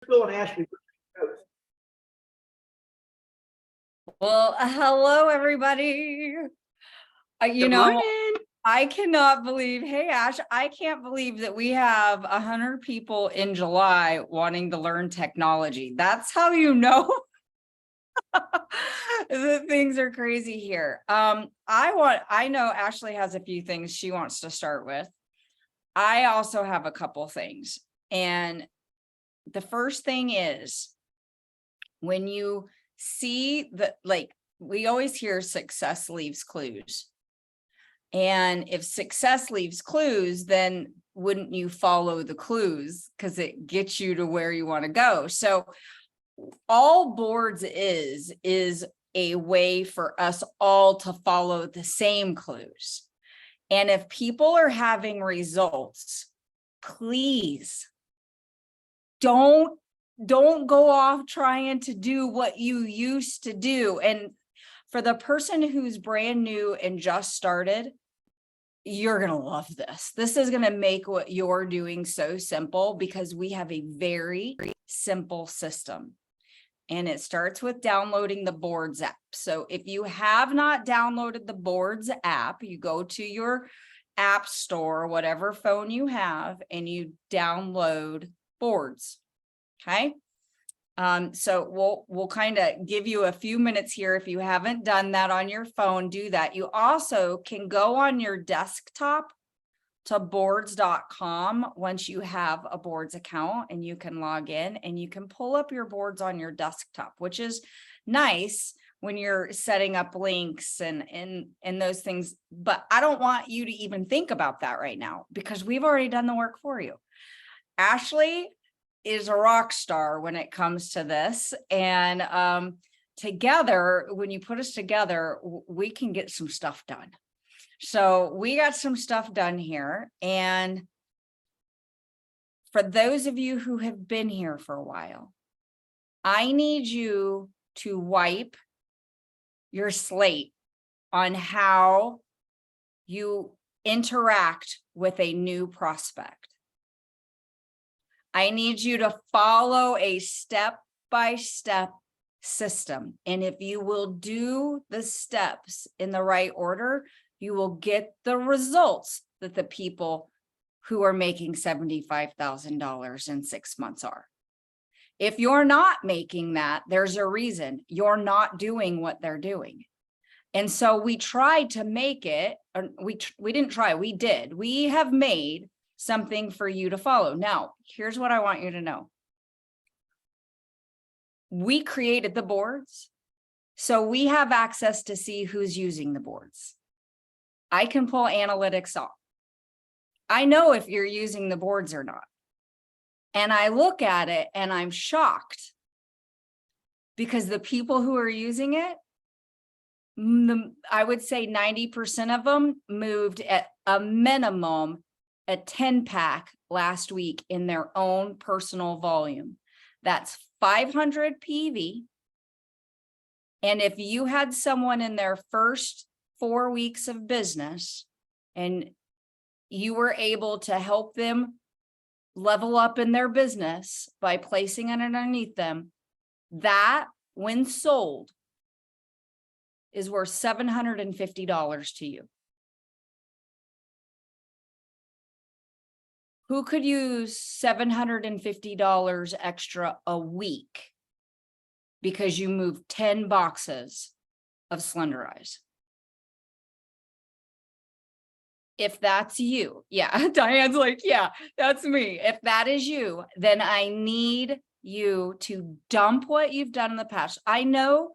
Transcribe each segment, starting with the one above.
Bill and Ashley. Well, hello, everybody. Good morning. I cannot believe, hey, Ash, I can't believe that we have 100 people in July wanting to learn technology. That's how you know that things are crazy here. I know Ashley has a few things she wants to start with. I also have a couple things. And the first thing is when you see that, like, we always hear success leaves clues. And if success leaves clues, then wouldn't you follow the clues? Because it gets you to where you want to go. So all boards is a way for us all to follow the same clues. And if people are having results, please don't go off trying to do what you used to do. And for the person who's brand new and just started, you're going to love this. This is going to make what you're doing so simple because we have a very simple system. And it starts with downloading the Boards app. So if you have not downloaded the Boards app, you go to your app store, whatever phone you have, and you download Boards. Okay. So we'll kind of give you a few minutes here. If you haven't done that on your phone, do that. You also can go on your desktop to boards.com once you have a Boards account, and you can log in and you can pull up your boards on your desktop, which is nice when you're setting up links and those things. But I don't want you to even think about that right now because we've already done the work for you. Ashley is a rock star when it comes to this. And together, when you put us together, we can get some stuff done. So we got some stuff done here. And for those of you who have been here for a while, I need you to wipe your slate on how you interact with a new prospect. I need you to follow a step-by-step system. And if you will do the steps in the right order, you will get the results that the people who are making $75,000 in 6 months are. If you're not making that, there's a reason. You're not doing what they're doing. And so we tried to make it, or we didn't try, we did. We have made something for you to follow. Now, here's what I want you to know. We created the boards, so we have access to see who's using the boards. I can pull analytics off. I know if you're using the boards or not. And I look at it and I'm shocked because the people who are using it, I would say 90% of them moved at a minimum a 10-pack last week in their own personal volume. That's 500 PV. And if you had someone in their first 4 weeks of business and you were able to help them level up in their business by placing it underneath them, that, when sold, is worth $750 to you. Who could use $750 extra a week because you moved 10 boxes of Slenderiiz? If that's you, yeah, Diane's like, yeah, that's me. If that is you, then I need you to dump what you've done in the past. I know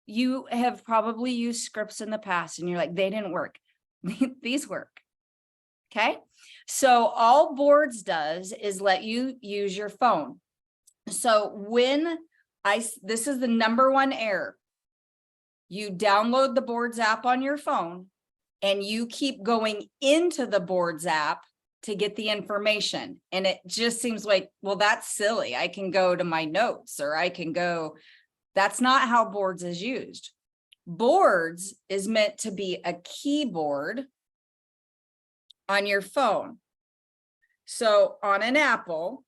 you have probably used scripts in the past and you're like, they didn't work. These work. Okay. So all Boards does is let you use your phone. So when this is the number one error. You download the Boards app on your phone and you keep going into the Boards app to get the information. And it just seems like, well, that's silly. I can go to my notes or I can go. That's not how Boards is used. Boards is meant to be a keyboard on your phone. So on an Apple,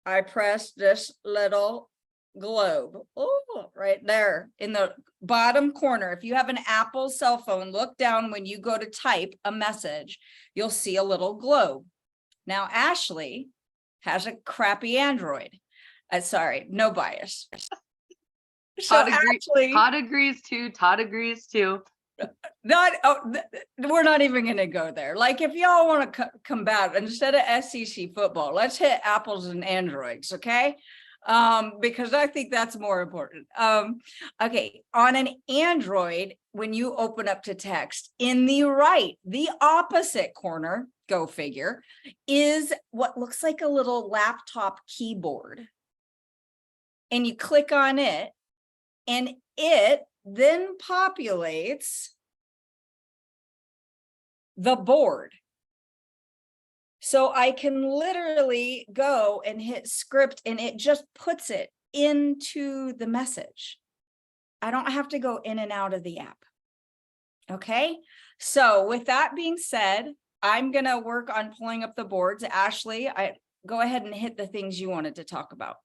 I press this little globe. Oh, right there in the bottom corner. If you have an Apple cell phone, look down when you go to type a message, you'll see a little globe. Now, Ashley has a crappy Android. Sorry, no bias. So Ashley, Todd agrees too. Todd agrees too. we're not even going to go there. Like, if y'all want to combat instead of SEC football, let's hit apples and Androids, okay? Because I think that's more important. Okay, on an Android, when you open up to text, in the right, the opposite corner, go figure, is what looks like a little laptop keyboard. And you click on it, and it then populates the board. So I can literally go and hit script and it just puts it into the message. I don't have to go in and out of the app. Okay. So with that being said, I'm going to work on pulling up the boards. Ashley, go ahead and hit the things you wanted to talk about.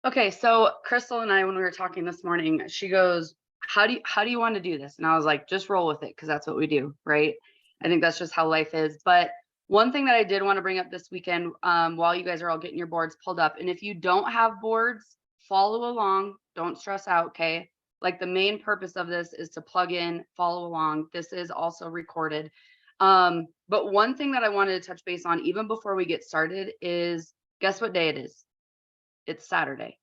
Okay, so Kristal and I, when we were talking this morning, she goes, how do you want to do this? And I was like, just roll with it, because that's what we do, right? I think that's just how life is. But one thing that I did want to bring up this weekend, while you guys are all getting your boards pulled up, and if you don't have boards, follow along, don't stress out, okay? Like, the main purpose of this is to plug in, follow along. This is also recorded. But one thing that I wanted to touch base on, even before we get started, is guess what day it is? It's Saturday.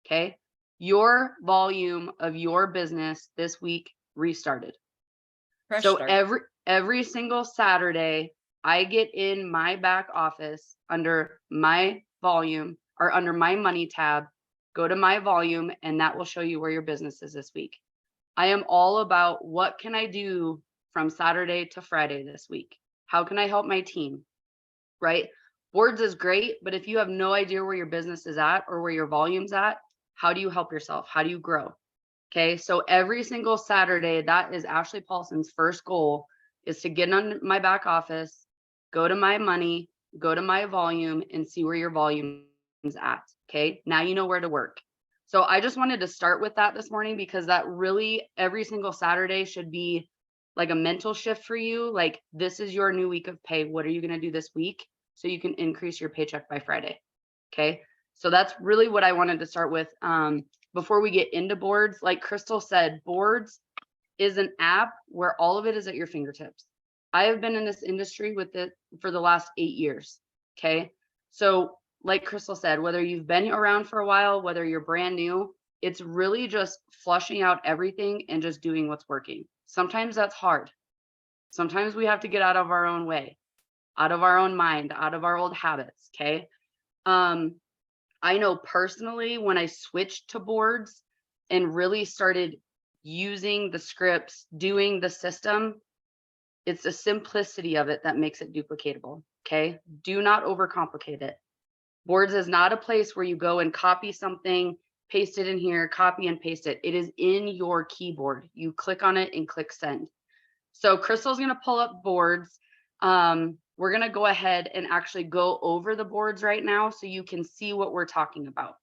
Okay. Your volume of your business this week restarted. Fresh So start. every single Saturday, I get in my back office under my volume or under my money tab, go to my volume, and that will show you where your business is this week. I am all about what can I do from Saturday to Friday this week? How can I help my team? Right? Boards is great, but if you have no idea where your business is at or where your volume's at, how do you help yourself? How do you grow? Okay, so every single Saturday, that is Ashley Paulsen's first goal, is to get on my back office, go to my money, go to my volume, and see where your volume is at. Okay, now you know where to work. So I just wanted to start with that this morning, because that really every single Saturday should be like a mental shift for you. Like, this is your new week of pay. What are you going to do this week so you can increase your paycheck by Friday? Okay, so that's really what I wanted to start with. Before we get into boards, like Kristal said, boards is an app where all of it is at your fingertips. I have been in this industry with it for the last 8 years. Okay, so like Kristal said, whether you've been around for a while, whether you're brand new, it's really just flushing out everything and just doing what's working. Sometimes that's hard. Sometimes we have to get out of our own way, out of our own mind, out of our old habits. Okay. I know personally, when I switched to boards and really started using the scripts, doing the system, it's the simplicity of it that makes it duplicatable. Okay. Do not overcomplicate it. Boards is not a place where you go and copy something, paste it in here, copy and paste it. It is in your keyboard. You click on it and click send. So Kristal's going to pull up boards. We're going to go ahead and actually go over the boards right now so you can see what we're talking about.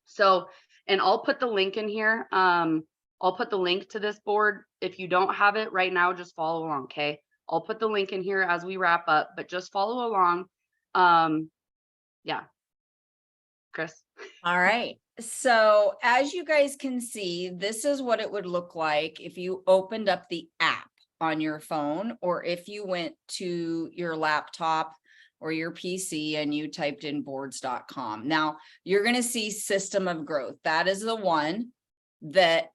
So, and I'll put the link in here. I'll put the link to this board. If you don't have it right now, just follow along. Okay. I'll put the link in here as we wrap up, but just follow along. Yeah. Chris. All right. So as you guys can see, this is what it would look like if you opened up the app on your phone, or if you went to your laptop or your PC and you typed in boards.com. Now you're going to see system of growth. That is the one that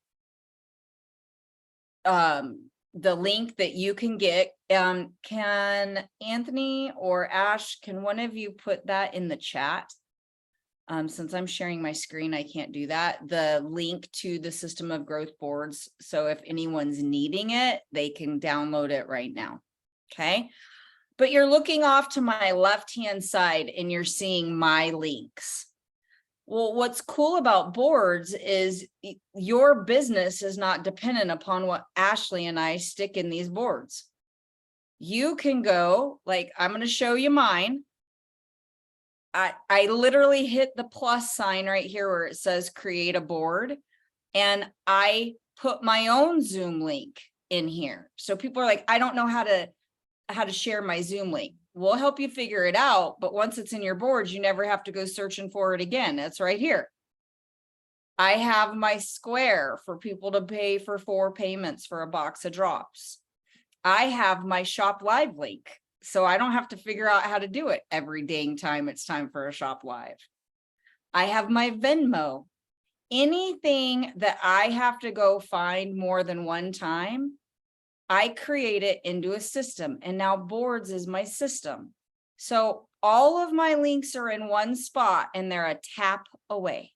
the link that you can get. Can Anthony or Ash, can one of you put that in the chat? Since I'm sharing my screen, I can't do that. The link to the system of growth boards. So if anyone's needing it, they can download it right now. Okay. But you're looking off to my left-hand side and you're seeing my links. Well, what's cool about boards is your business is not dependent upon what Ashley and I stick in these boards. You can go, like, I'm going to show you mine. I literally hit the plus sign right here where it says create a board, and I put my own Zoom link in here. So people are like, I don't know how to share my Zoom link. We'll help you figure it out, but once it's in your boards, you never have to go searching for it again. It's right here. I have my Square for people to pay for 4 payments for a box of drops. I have my Shop Live link, so I don't have to figure out how to do it every dang time it's time for a Shop Live. I have my Venmo. Anything that I have to go find more than one time, I create it into a system, and now boards is my system. So all of my links are in one spot and they're a tap away.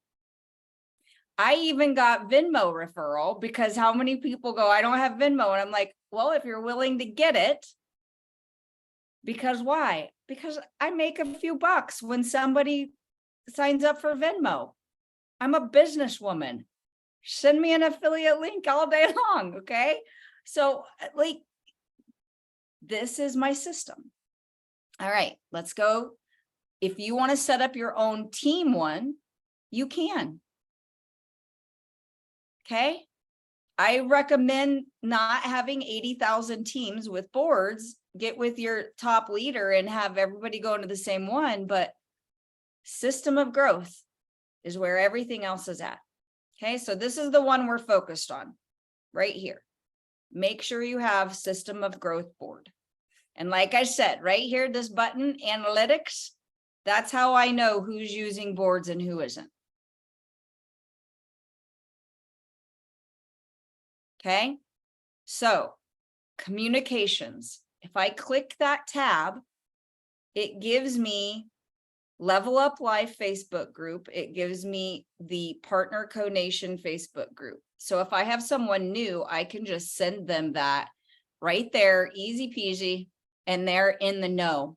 I even got Venmo referral, because how many people go, I don't have Venmo. And I'm like, well, if you're willing to get it, because why? Because I make a few bucks when somebody signs up for Venmo. I'm a businesswoman. Send me an affiliate link all day long. Okay. So like, this is my system. All right, let's go. If you want to set up your own team one, you can. Okay. I recommend not having 80,000 teams with boards. Get with your top leader and have everybody go into the same one, but system of growth is where everything else is at. Okay, so this is the one we're focused on right here. Make sure you have system of growth board. And like I said, right here, this button, analytics, that's how I know who's using boards and who isn't. Okay, so communications. If I click that tab, it gives me Level Up Life Facebook group. It gives me the Partner Co-Nation Facebook group. So if I have someone new, I can just send them that right there, easy peasy, and they're in the know.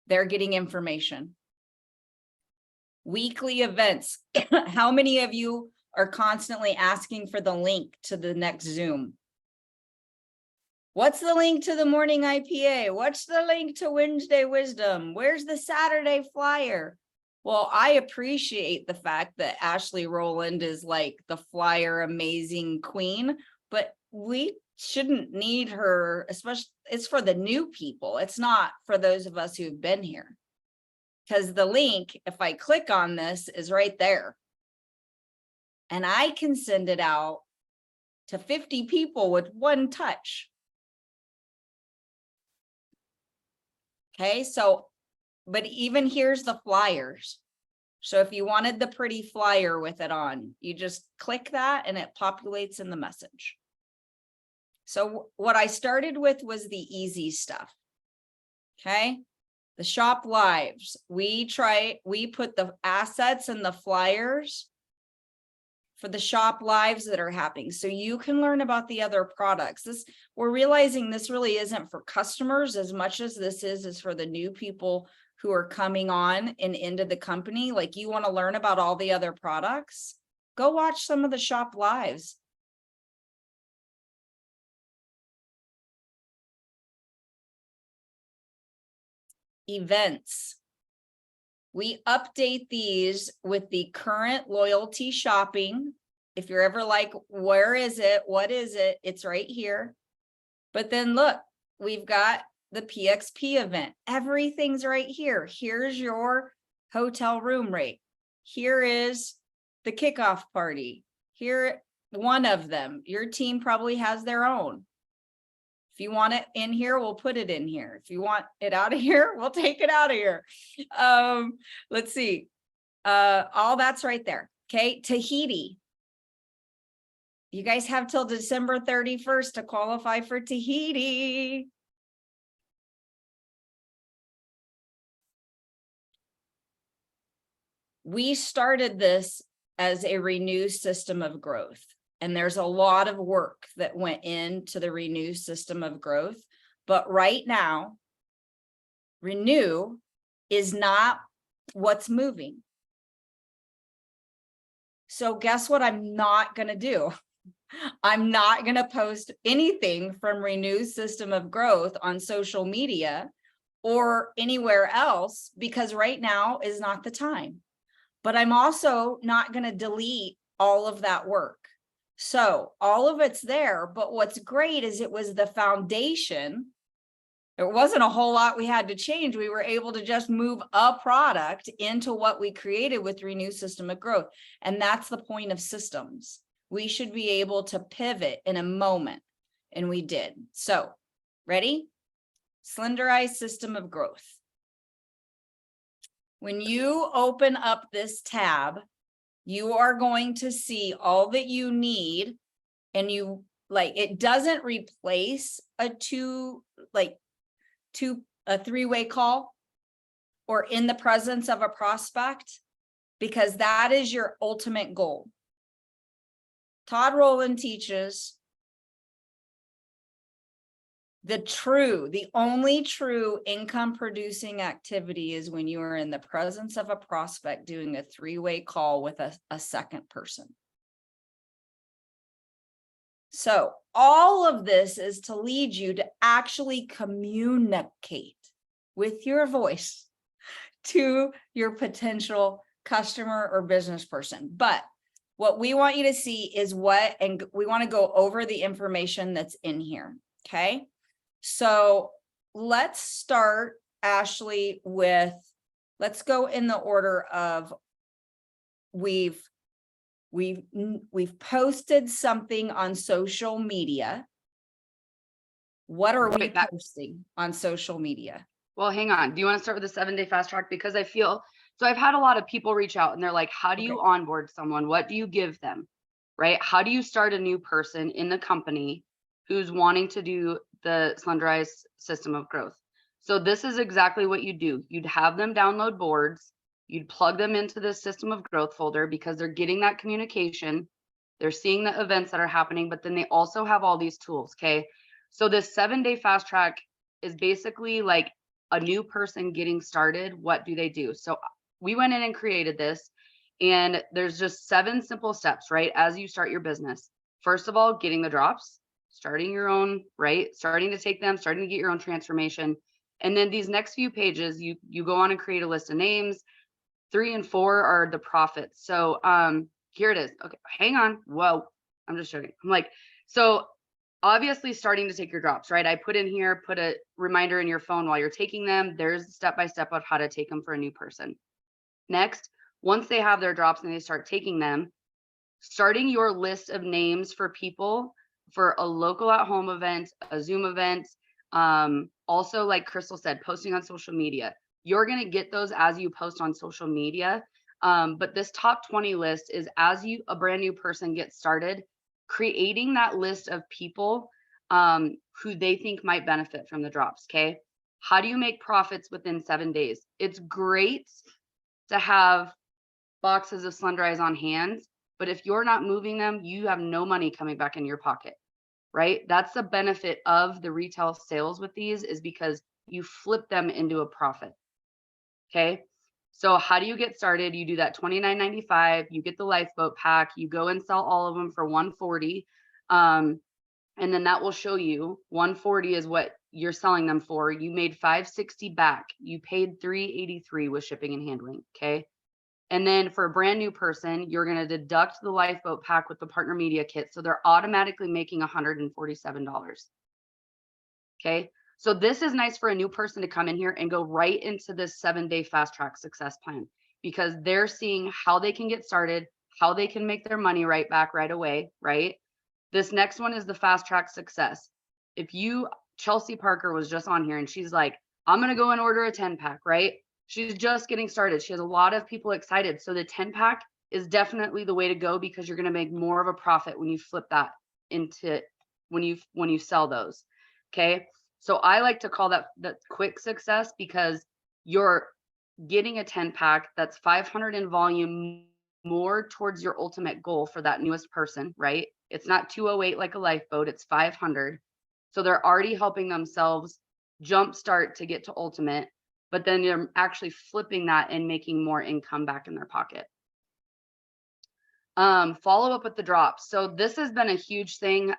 They're getting information. Weekly events. How many of you are constantly asking for the link to the next Zoom? What's the link to the morning IPA? What's the link to Wednesday Wisdom? Where's the Saturday flyer? Well, I appreciate the fact that Ashley Rowland is like the flyer amazing queen, but we shouldn't need her, especially it's for the new people. It's not for those of us who've been here. Because the link, if I click on this, is right there. And I can send it out to 50 people with one touch. Okay, so, but even here's the flyers. So if you wanted the pretty flyer with it on, you just click that and it populates in the message. So what I started with was the easy stuff. Okay, the Shop Lives. We put the assets and the flyers for the Shop Lives that are happening, so you can learn about the other products. We're realizing this really isn't for customers as much as this is for the new people who are coming on and into the company. Like, you want to learn about all the other products, go watch some of the Shop Lives. Events. We update these with the current loyalty shopping. If you're ever like, where is it? What is it? It's right here. But then look, we've got the PXP event. Everything's right here. Here's your hotel room rate. Here is the kickoff party. Here, one of them. Your team probably has their own. If you want it in here, we'll put it in here. If you want it out of here, we'll take it out of here. Let's see. All that's right there. Okay, Tahiti. You guys have till December 31st to qualify for Tahiti. We started this as a Renew system of growth. And there's a lot of work that went into the Renew system of growth. But right now, Renew is not what's moving. So guess what I'm not going to do? I'm not going to post anything from Renew system of growth on social media or anywhere else, because right now is not the time. But I'm also not going to delete all of that work. So all of it's there, but what's great is it was the foundation. There wasn't a whole lot we had to change. We were able to just move a product into what we created with Renew System of Growth. And that's the point of systems. We should be able to pivot in a moment. And we did. So, ready? Slenderiiz System of Growth. When you open up this tab, you are going to see all that you need, and you like, it doesn't replace a three-way call or in the presence of a prospect, because that is your ultimate goal. Todd Rowland teaches the only true income producing activity is when you are in the presence of a prospect doing a three-way call with a second person. So all of this is to lead you to actually communicate with your voice to your potential customer or business person. But what we want you to see is and we want to go over the information that's in here. Okay. So let's start, Ashley, let's go in the order of we've posted something on social media. What are we posting on social media? Well, hang on. Do you want to start with the 7-day fast track? Because I feel, so I've had a lot of people reach out and they're like, how do you onboard someone? What do you give them? Right? How do you start a new person in the company who's wanting to do the Slenderiiz System of Growth? So this is exactly what you do. You'd have them download boards. You'd plug them into the System of Growth folder because they're getting that communication. They're seeing the events that are happening, but then they also have all these tools. Okay. So this 7-day fast track is basically like a new person getting started. What do they do? So we went in and created this, and there's just 7 simple steps, right? As you start your business. First of all, getting the drops, starting your own, right? Starting to take them, starting to get your own transformation. And then these next few pages, you go on and create a list of names. 3 and 4 are the profits. So here it is. Okay, hang on. Whoa, I'm just joking. I'm like, so obviously starting to take your drops, right? I put in here, put a reminder in your phone while you're taking them. There's step-by-step of how to take them for a new person. Next, once they have their drops and they start taking them, starting your list of names for people for a local at-home event, a Zoom event, also like Kristal said, posting on social media. You're going to get those as you post on social media. But this top 20 list is as a brand new person gets started, creating that list of people who they think might benefit from the drops. Okay. How do you make profits within 7 days? It's great to have boxes of Slenderiiz on hand, but if you're not moving them, you have no money coming back in your pocket, right? That's the benefit of the retail sales with these, is because you flip them into a profit. Okay. So how do you get started? You do that $29.95. You get the lifeboat pack. You go and sell all of them for $140. And then that will show you $140 is what you're selling them for. You made $560 back. You paid $383 with shipping and handling. Okay. And then for a brand new person, you're going to deduct the lifeboat pack with the partner media kit. So they're automatically making $147. Okay. So this is nice for a new person to come in here and go right into this 7-day fast track success plan, because they're seeing how they can get started, how they can make their money right back right away. Right. This next one is the fast track success. If Chelsea Parker was just on here and she's like, I'm going to go and order a 10-pack, right? She's just getting started. She has a lot of people excited. So the 10-pack is definitely the way to go, because you're going to make more of a profit when you flip that into when you sell those. Okay. So I like to call that quick success, because you're getting a 10-pack that's 500 in volume, more towards your ultimate goal for that newest person, right? It's not 208 like a lifeboat, it's 500. So they're already helping themselves jumpstart to get to ultimate, but then you're actually flipping that and making more income back in their pocket. Follow up with the drops. So this has been a huge thing.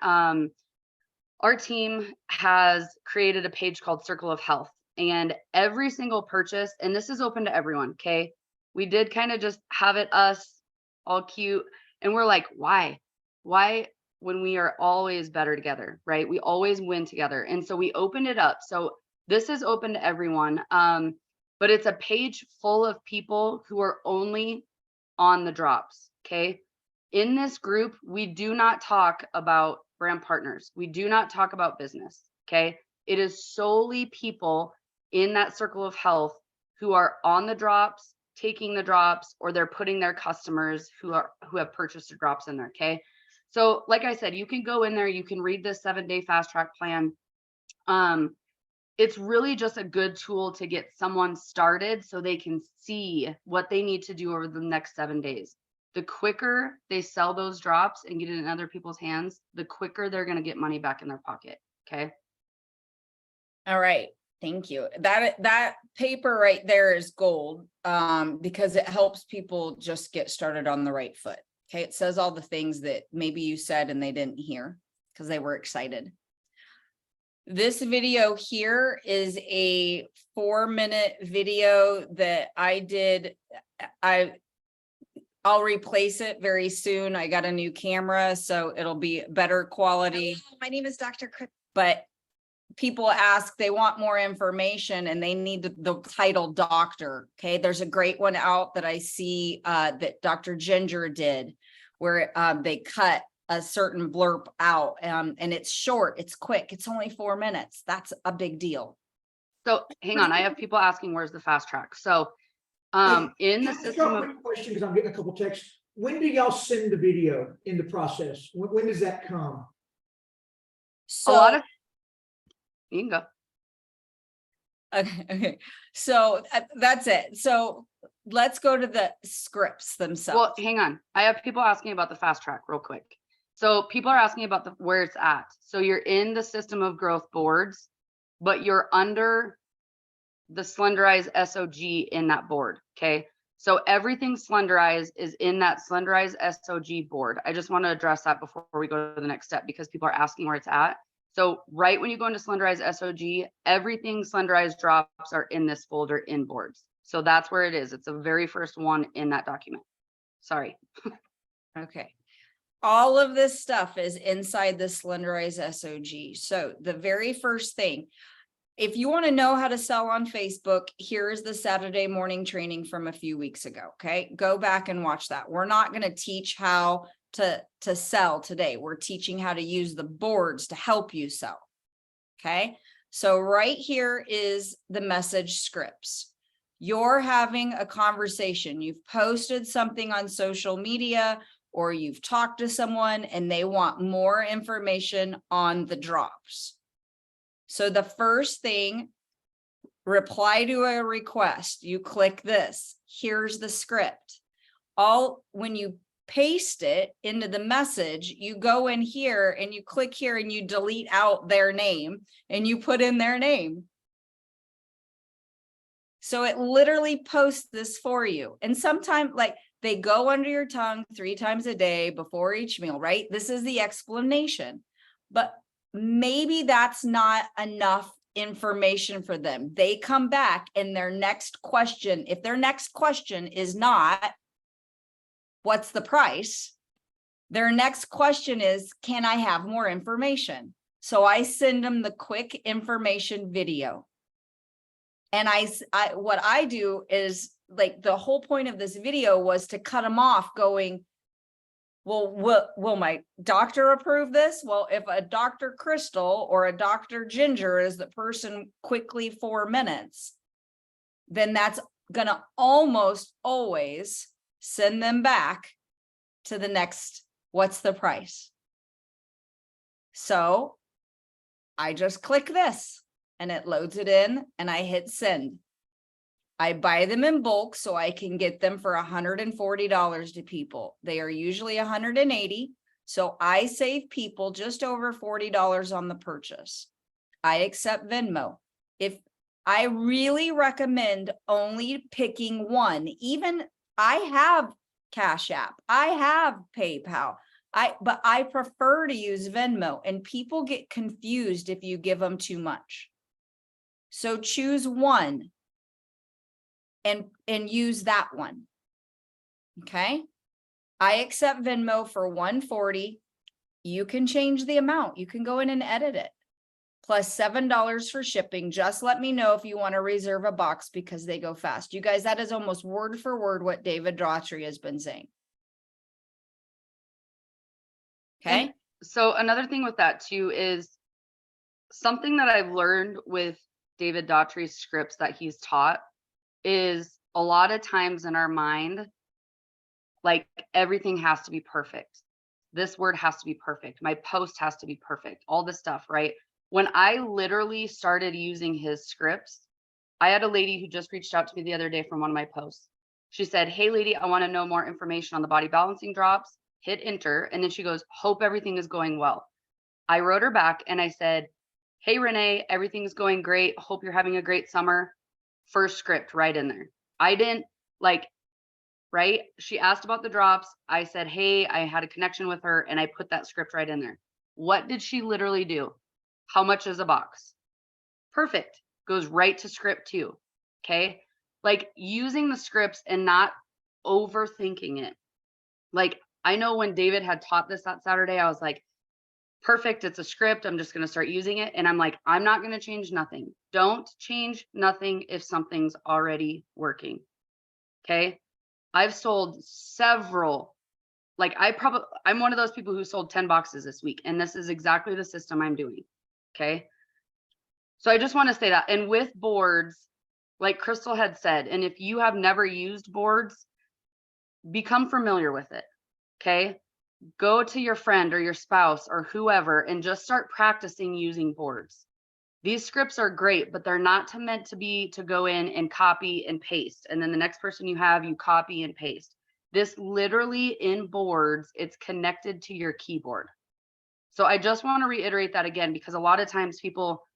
Our team has created a page called Circle of Health, And every single purchase, and this is open to everyone, okay? We did kind of just have it us all cute. And we're like, why? Why when we are always better together, right? We always win together. And so we opened it up. So this is open to everyone. But it's a page full of people who are only on the drops. Okay. In this group, we do not talk about brand partners. We do not talk about business. Okay. It is solely people in that circle of health who are on the drops, taking the drops, or they're putting their customers who have purchased the drops in there. Okay. So like I said, you can go in there, you can read this 7-day fast track plan. It's really just a good tool to get someone started so they can see what they need to do over the next 7 days. The quicker they sell those drops and get it in other people's hands, the quicker they're going to get money back in their pocket. Okay. All right. Thank you. That paper right there is gold, because it helps people just get started on the right foot. Okay. It says all the things that maybe you said and they didn't hear because they were excited. This video here is a 4-minute video that I did. I'll replace it very soon. I got a new camera, so it'll be better quality. Hello, my name is Dr. Kristal. But people ask, they want more information and they need the title doctor. Okay. There's a great one out that I see that Dr. Ginger did where they cut a certain blurb out and it's short, it's quick, it's only 4 minutes. That's a big deal. So hang on, I have people asking where's the fast track. So in the system of question, because I'm getting a couple texts. When do y'all send the video in the process? When does that come? So a lot of you can go. okay. So that's it. So let's go to the scripts themselves. Well, hang on. I have people asking about the fast track real quick. So people are asking about where it's at. So you're in the system of growth boards, but you're under the Slenderiiz SOG in that board. Okay. So everything Slenderiiz is in that Slenderiiz SOG board. I just want to address that before we go to the next step because people are asking where it's at. So right when you go into Slenderiiz SOG, everything Slenderiiz drops are in this folder in boards. So that's where it is. It's the very first one in that document. Sorry. Okay. All of this stuff is inside the Slenderiiz SOG. So the very first thing, if you want to know how to sell on Facebook, here's the Saturday morning training from a few weeks ago. Okay. Go back and watch that. We're not going to teach how to sell today. We're teaching how to use the boards to help you sell. Okay. So right here is the message scripts. You're having a conversation. You've posted something on social media or you've talked to someone and they want more information on the drops. So the first thing, reply to a request. You click this. Here's the script. When you paste it into the message, you go in here and you click here and you delete out their name and you put in their name. So it literally posts this for you. And sometimes like they go under your tongue 3 times a day before each meal, right? This is the explanation, but maybe that's not enough information for them. They come back and their next question, if their next question is not, what's the price? Their next question is, can I have more information? So I send them the quick information video. And what I do is like the whole point of this video was to cut them off going, well, will my doctor approve this? Well, if a Dr. Kristal or a Dr. Ginger is the person quickly 4 minutes, then that's going to almost always send them back to the next, what's the price? So I just click this and it loads it in and I hit send. I buy them in bulk so I can get them for $140 to people. They are usually $180. So I save people just over $40 on the purchase. I accept Venmo. If I really recommend only picking one, even I have Cash App, I have PayPal, but I prefer to use Venmo, and people get confused if you give them too much. So choose one and use that one. Okay. I accept Venmo for 140. You can change the amount. You can go in and edit it. Plus $7 for shipping. Just let me know if you want to reserve a box because they go fast. You guys, that is almost word for word what David Daughtry has been saying. Okay. And so another thing with that too is something that I've learned with David Daughtry's scripts that he's taught is a lot of times in our mind, like everything has to be perfect. This word has to be perfect. My post has to be perfect. All this stuff, right? When I literally started using his scripts, I had a lady who just reached out to me the other day from one of my posts. She said, "Hey lady, I want to know more information on the body balancing drops." Hit enter. And then she goes, "Hope everything is going well." I wrote her back and I said, "Hey Renee, everything's going great. Hope you're having a great summer." First script right in there. I didn't like, right? She asked about the drops. I said, "Hey, I had a connection with her," and I put that script right in there. What did she literally do? "How much is a box?" Perfect. Goes right to script 2. Okay. Like using the scripts and not overthinking it. Like I know when David had taught this that Saturday, I was like, perfect. It's a script. I'm just going to start using it. And I'm like, I'm not going to change nothing. Don't change nothing if something's already working. Okay. I've sold several, like I'm one of those people who sold 10 boxes this week. And this is exactly the system I'm doing. Okay. So I just want to say that. And with boards, like Kristal had said, and if you have never used boards, become familiar with it. Okay. Go to your friend or your spouse or whoever and just start practicing using boards. These scripts are great, but they're not meant to be to go in and copy and paste. And then the next person you have, you copy and paste. This literally in boards, it's connected to your keyboard. So I just want to reiterate that again, because a lot of times people,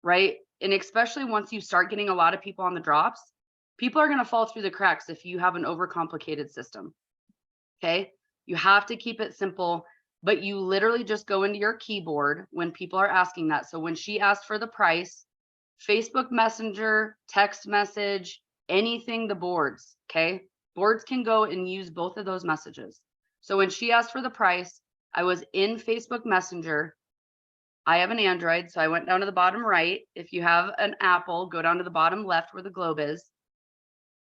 right? And especially once you start getting a lot of people on the drops, people are going to fall through the cracks if you have an overcomplicated system. Okay. You have to keep it simple, but you literally just go into your keyboard when people are asking that. So when she asked for the price, Facebook Messenger, text message, anything, the boards. Okay. Boards can go and use both of those messages. So when she asked for the price, I was in Facebook Messenger. I have an Android, so I went down to the bottom right. If you have an Apple, go down to the bottom left where the globe is.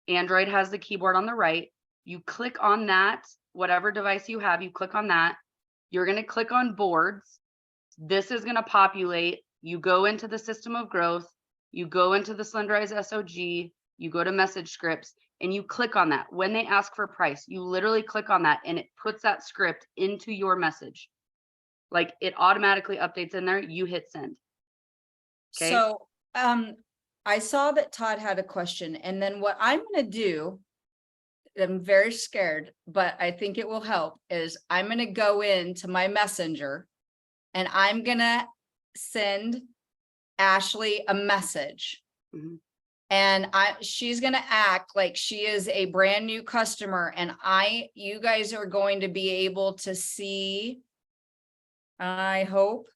Android has the keyboard on the right. You click on that, whatever device you have, you click on that. You're going to click on boards. This is going to populate. You go into the system of growth. You go into the Slenderiiz SOG. You go to message scripts and you click on that. When they ask for price, you literally click on that and it puts that script into your message. Like it automatically updates in there. You hit send. Okay. So, I saw that Todd had a question, and then what I'm going to do, I'm very scared, but I think it will help, is I'm going to go into my messenger and I'm going to send Ashley a message. Mhm. And she's going to act like she is a brand new customer, and you guys are going to be able to see, I hope,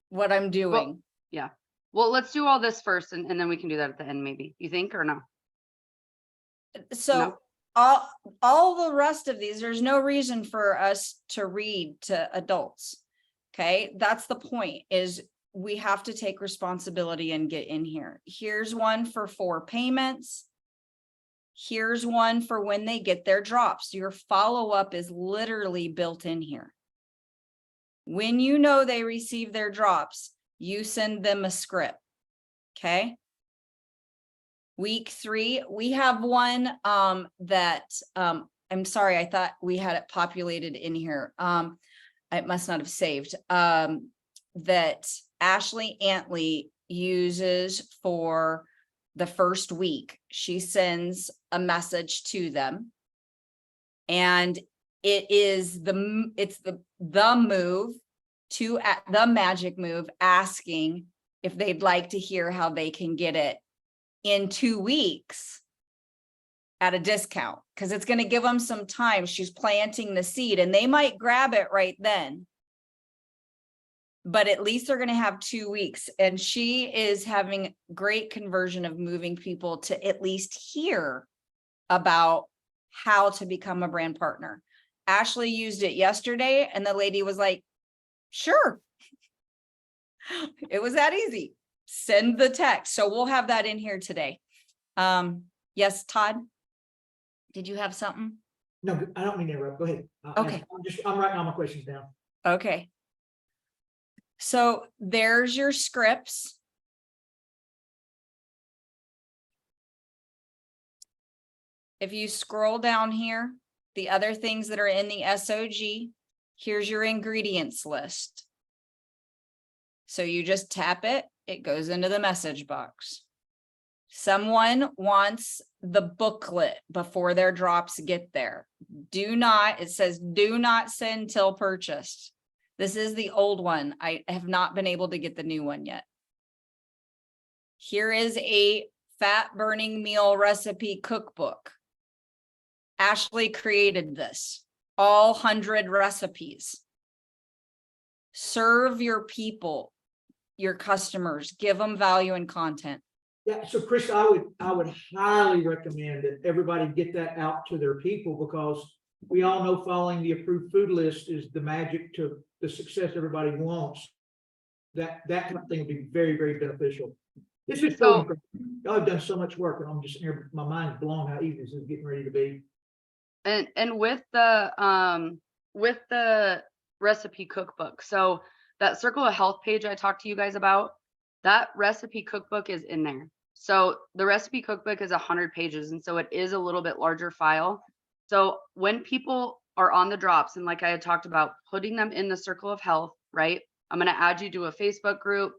what I'm doing. Well, yeah. Well, let's do all this first and then we can do that at the end, maybe. You think, or no? So No? all the rest of these, there's no reason for us to read to adults. Okay. That's the point, is we have to take responsibility and get in here. Here's one for 4 payments. Here's one for when they get their drops. Your follow-up is literally built in here. When you know they receive their drops, you send them a script. Okay. Week 3, we have one that I'm sorry, I thought we had it populated in here. It must not have saved. That Ashley Antley uses for the first week. She sends a message to them, and it is the move to the magic move, asking if they'd like to hear how they can get it in 2 weeks at a discount, because it's going to give them some time. She's planting the seed and they might grab it right then. but at least they're going to have 2 weeks. And she is having great conversion of moving people to at least hear about how to become a brand partner. Ashley used it yesterday and the lady was like, sure. It was that easy. Send the text. So we'll have that in here today. Yes, Todd, did you have something? No, I don't mean to interrupt. Go ahead. Okay. I'm writing all my questions down. Okay. So there's your scripts. If you scroll down here, the other things that are in the SOG, here's your ingredients list. So you just tap it, it goes into the message box. Someone wants the booklet before their drops get there. It says do not send till purchased. This is the old one. I have not been able to get the new one yet. Here is a fat burning meal recipe cookbook. Ashley created this, all 100 recipes. Serve your people, your customers, give them value and content. Yeah, so Chris, I would highly recommend that everybody get that out to their people, because we all know following the approved food list is the magic to the success everybody wants. That kind of thing would be very, very beneficial. This is so incredible. Y'all have done so much work, and I'm just here, my mind's blown how easy this is getting ready to be. And with the recipe cookbook, so that Circle of Health page I talked to you guys about, that recipe cookbook is in there. So the recipe cookbook is 100 pages, and so it is a little bit larger file. So when people are on the drops, and like I had talked about, putting them in the Circle of Health, right? I'm going to add you to a Facebook group.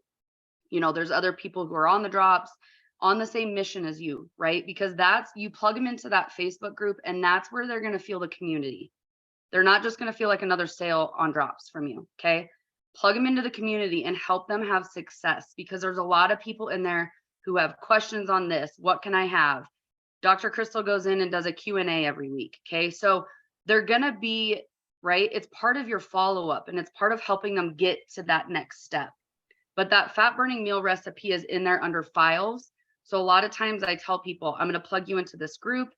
You know, there's other people who are on the drops on the same mission as you, right? Because you plug them into that Facebook group, and that's where they're going to feel the community. They're not just going to feel like another sale on drops from you. Okay. Plug them into the community and help them have success, because there's a lot of people in there who have questions on this. What can I have? Dr. Kristal goes in and does a Q&A every week. Okay. So they're going to be, right? It's part of your follow-up, and it's part of helping them get to that next step. But that fat burning meal recipe is in there under files. So a lot of times I tell people, I'm going to plug you into this group,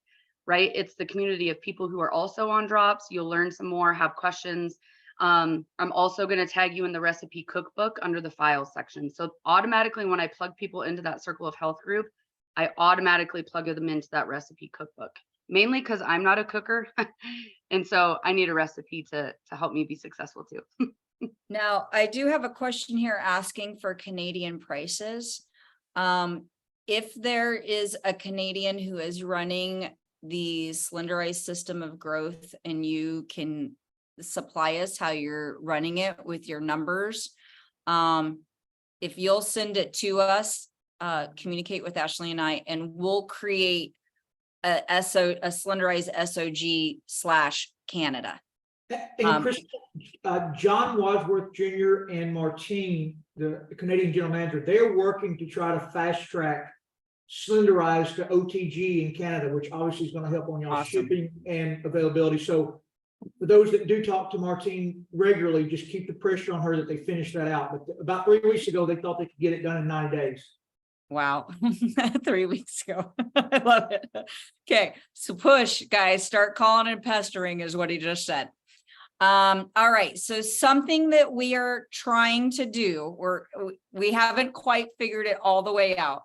right? It's the community of people who are also on drops. You'll learn some more, have questions. I'm also going to tag you in the recipe cookbook under the files section. So automatically when I plug people into that Circle of Health group, I automatically plug them into that recipe cookbook, mainly because I'm not a cooker. And so I need a recipe to help me be successful too. Now, I do have a question here asking for Canadian prices. If there is a Canadian who is running the Slenderiiz system of growth, and you can supply us how you're running it with your numbers, if you'll send it to us, communicate with Ashley and I, and we'll create a Slenderiiz SOG/Canada. And Chris, John Wadsworth Jr. and Martine, the Canadian general manager, they're working to try to fast track Slenderiiz to OTG in Canada, which obviously is going to help on y'all shipping and availability. So for those that do talk to Martine regularly, just keep the pressure on her that they finish that out. But about 3 weeks ago, they thought they could get it done in 90 days. Wow. 3 weeks ago. I love it. Okay. So push, guys, start calling and pestering is what he just said. All right. So something that we are trying to do, we haven't quite figured it all the way out,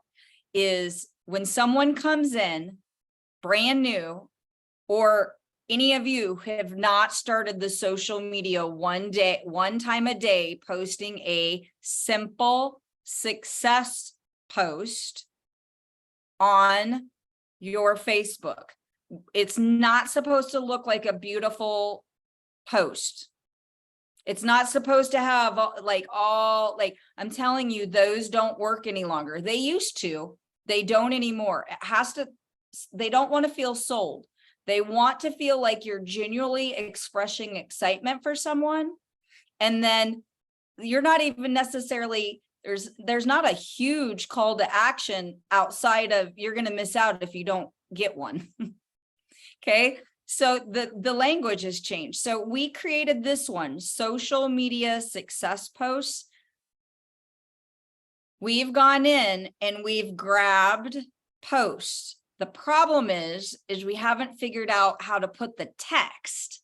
is when someone comes in brand new, or any of you have not started the social media one time a day, posting a simple success post on your Facebook. It's not supposed to look like a beautiful post. It's not supposed to have I'm telling you, those don't work any longer. They used to, they don't anymore. They don't want to feel sold. They want to feel like you're genuinely expressing excitement for someone. And then you're not even necessarily, there's not a huge call to action outside of you're going to miss out if you don't get one. Okay. So the language has changed. So we created this one, social media success posts. we've gone in and we've grabbed posts. The problem is we haven't figured out how to put the text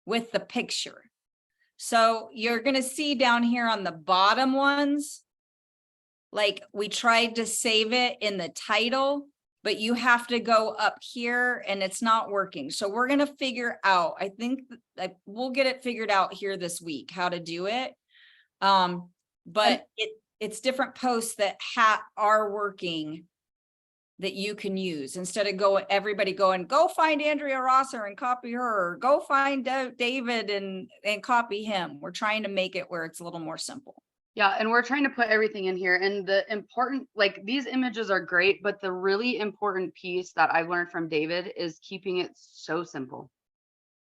with the picture. So you're going to see down here on the bottom ones, like we tried to save it in the title, but you have to go up here and it's not working. So we're going to figure out, I think that we'll get it figured out here this week, how to do it. But it's different posts that are working that you can use instead of everybody going, go find Andrea Rosser and copy her, or go find David and copy him. We're trying to make it where it's a little more simple. Yeah, and we're trying to put everything in here. And the important, like these images are great, but the really important piece that I've learned from David is keeping it so simple,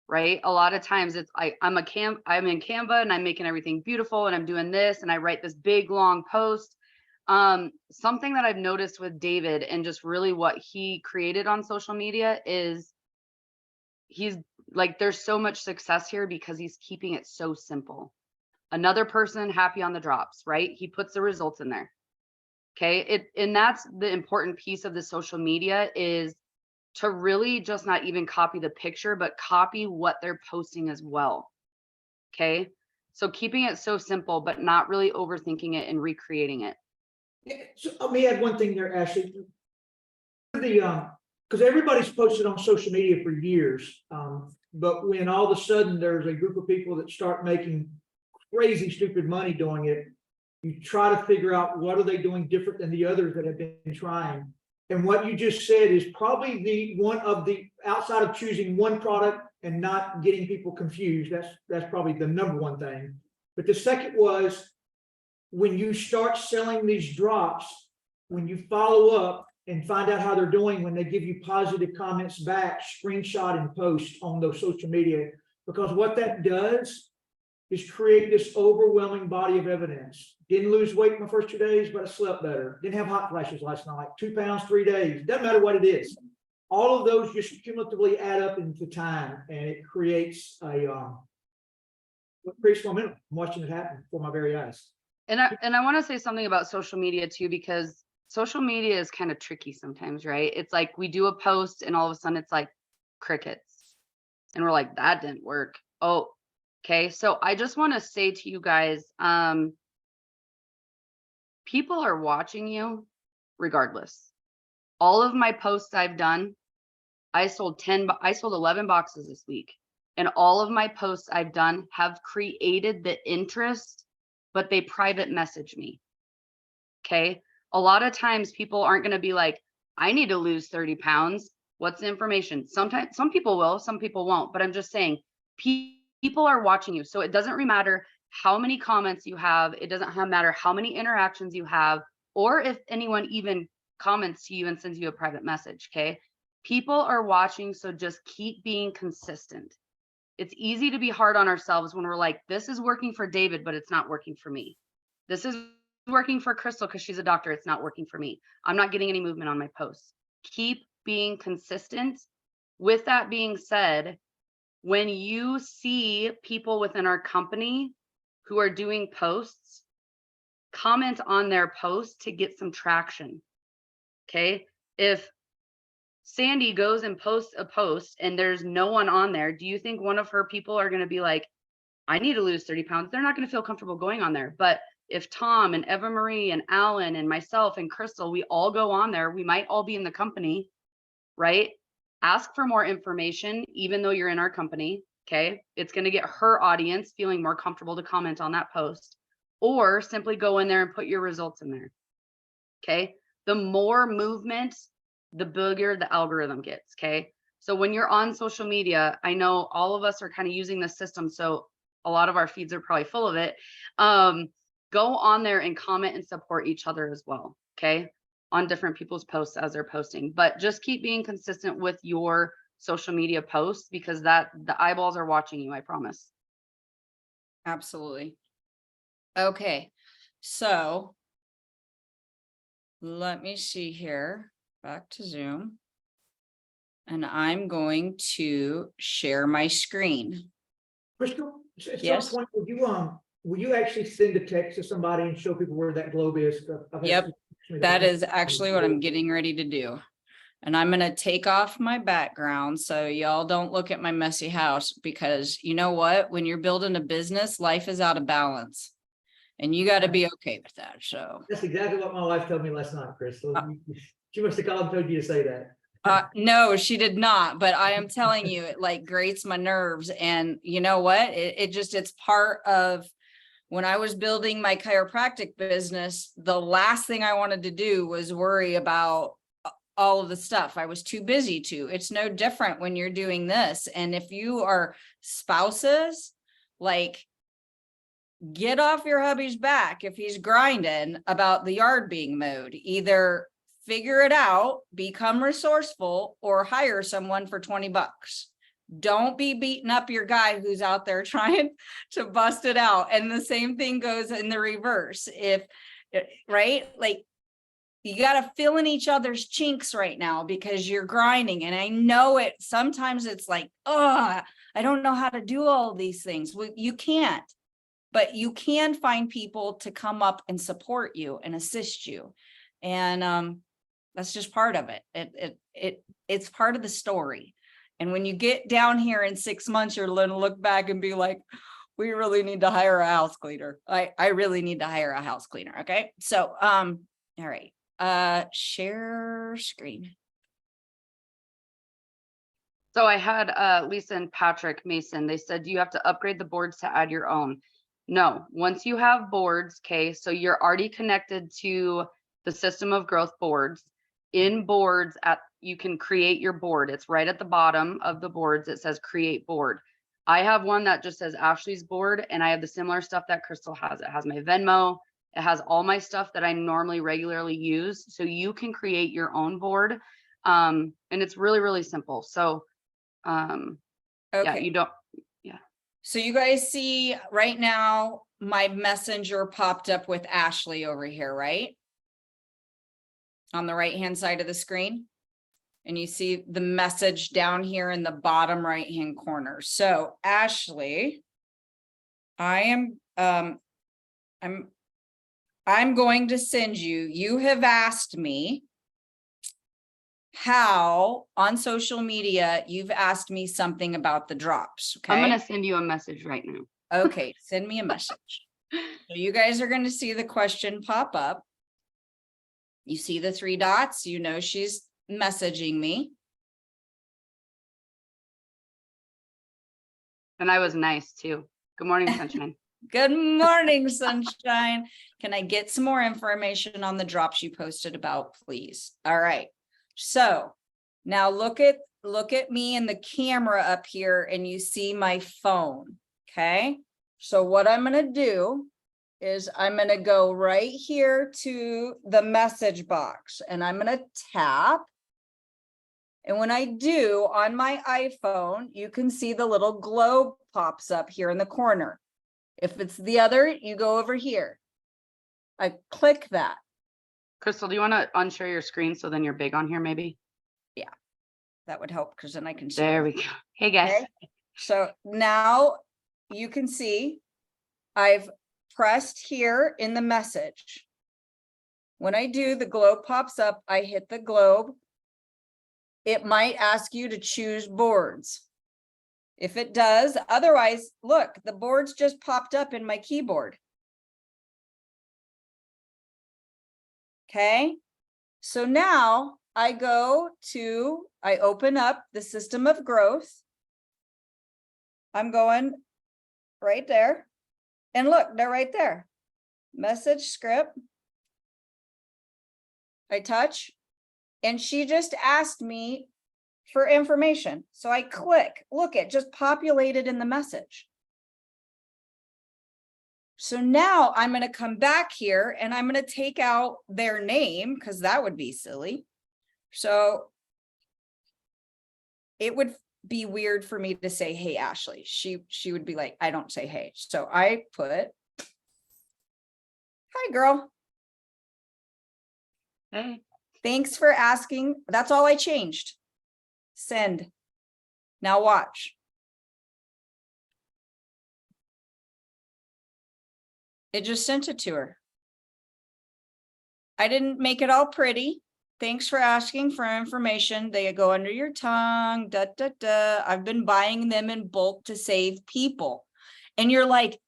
right? A lot of times it's I'm in Canva and I'm making everything beautiful and I'm doing this and I write this big long post. Something that I've noticed with David and just really what he created on social media is he's like, there's so much success here because he's keeping it so simple. Another person happy on the drops, right? He puts the results in there. Okay. And that's the important piece of the social media, is to really just not even copy the picture, but copy what they're posting as well. Okay. So keeping it so simple, but not really overthinking it and recreating it. Yeah, so let me add one thing there, Ashley. Because everybody's posted on social media for years, but when all of a sudden there's a group of people that start making crazy, stupid money doing it, you try to figure out what are they doing different than the others that have been trying. And what you just said is probably the one of the, outside of choosing one product and not getting people confused. That's probably the number one thing. But the second was, when you start selling these drops, when you follow up and find out how they're doing, when they give you positive comments back, screenshot and post on those social media, because what that does is create this overwhelming body of evidence. Didn't lose weight my first 2 days, but I slept better. Didn't have hot flashes last night. 2 pounds, 3 days. Doesn't matter what it is. All of those just cumulatively add up into time, and it creates creates momentum. I'm watching it happen before my very eyes. And I want to say something about social media too, because social media is kind of tricky sometimes, right? It's like we do a post and all of a sudden it's like crickets. And we're like, that didn't work. Oh, okay. So I just want to say to you guys, people are watching you regardless. All of my posts I've done, I sold 11 boxes this week. And all of my posts I've done have created the interest, but they private message me. Okay. A lot of times people aren't going to be like, I need to lose 30 pounds. What's the information? Sometimes some people will, some people won't, but I'm just saying people are watching you. So it doesn't really matter how many comments you have. It doesn't matter how many interactions you have, or if anyone even comments to you and sends you a private message. Okay. People are watching. So just keep being consistent. It's easy to be hard on ourselves when we're like, this is working for David, but it's not working for me. This is working for Kristal because she's a doctor. It's not working for me. I'm not getting any movement on my posts. Keep being consistent. With that being said, when you see people within our company who are doing posts, comment on their post to get some traction. Okay. If Sandy goes and posts a post and there's no one on there, do you think one of her people are going to be like, I need to lose 30 pounds? They're not going to feel comfortable going on there. But if Tom and Eva Marie and Alan and myself and Kristal, we all go on there, we might all be in the company, right? Ask for more information, even though you're in our company. Okay. It's going to get her audience feeling more comfortable to comment on that post, or simply go in there and put your results in there. Okay. The more movement, the bigger the algorithm gets. Okay. So when you're on social media, I know all of us are kind of using this system. So a lot of our feeds are probably full of it. Go on there and comment and support each other as well. Okay. On different people's posts as they're posting, but just keep being consistent with your social media posts, because the eyeballs are watching you. I promise. Absolutely. Okay. So let me see here. Back to Zoom. And I'm going to share my screen. Kristal, at Yes. some point, would you will you actually send a text to somebody and show people where that globe is? I've had Yep, people ask me that is actually what I'm getting ready to do. And I'm gonna take off my background so y'all don't look at my messy house, because you know what? When you're building a business, life is out of balance. And you gotta be okay with that, so. That's exactly what my wife told me last night, Crystal. She must have called and told you to say that. No, she did not, but I am telling you, it like grates my nerves. And you know what? It's part of when I was building my chiropractic business, the last thing I wanted to do was worry about all of the stuff. I was too busy to. It's no different when you're doing this. And if you are spouses, like, get off your hubby's back if he's grinding about the yard being mowed. Either figure it out, become resourceful, or hire someone for 20 bucks. Don't be beating up your guy who's out there trying to bust it out. And the same thing goes in the reverse. Right? Like, you got to fill in each other's chinks right now because you're grinding. And I know it, sometimes it's like, oh, I don't know how to do all these things. Well, you can't, but you can find people to come up and support you and assist you. And that's just part of it. It's part of the story. And when you get down here in 6 months, you're going to look back and be like, we really need to hire a house cleaner. I really need to hire a house cleaner. Okay. So, all right. Share screen. So I had Lisa and Patrick Mason. They said you have to upgrade the boards to add your own. No, once you have boards, okay, so you're already connected to the system of growth boards. In boards, you can create your board. It's right at the bottom of the boards. It says create board. I have one that just says Ashley's board, and I have the similar stuff that Kristal has. It has my Venmo. It has all my stuff that I normally regularly use. So you can create your own board. And it's really, really simple. So yeah, you don't. So you guys see right now, my messenger popped up with Ashley over here, right? On the right-hand side of the screen. And you see the message down here in the bottom right-hand corner. So Ashley, I'm going to send you have asked me how on social media, you've asked me something about the drops. Okay. I'm going to send you a message right now. Okay. Send me a message. So you guys are going to see the question pop up. You see the 3 dots, you know, she's messaging me. And I was nice too. Good morning, sunshine. Good morning, sunshine. Can I get some more information on the drops you posted about, please? All right. So now look at me and the camera up here, and you see my phone. Okay. So what I'm going to do is I'm going to go right here to the message box, and I'm going to tap. And when I do, on my iPhone, you can see the little globe pops up here in the corner. If it's the other, you go over here. I click that. Kristal, do you want to unshare your screen so then you're big on here maybe? Yeah, that would help because then I can see. There we go. Hey guys. Okay. So now you can see I've pressed here in the message. When I do, the globe pops up. I hit the globe. It might ask you to choose boards. If it does, otherwise, look, the boards just popped up in my keyboard. Okay, so now I open up the system of growth. I'm going right there. And look, they're right there. Message script. I touch, and she just asked me for information. So I click, look, it just populated in the message. So now I'm going to come back here and I'm going to take out their name because that would be silly. So it would be weird for me to say, hey, Ashley. She would be like, I don't say hey. So I put, hi, girl. Hey. Thanks for asking. That's all I changed. Send. Now watch. It just sent it to her. I didn't make it all pretty. Thanks for asking for information. They go under your tongue, da, da, da. I've been buying them in bulk to save people. And you're like,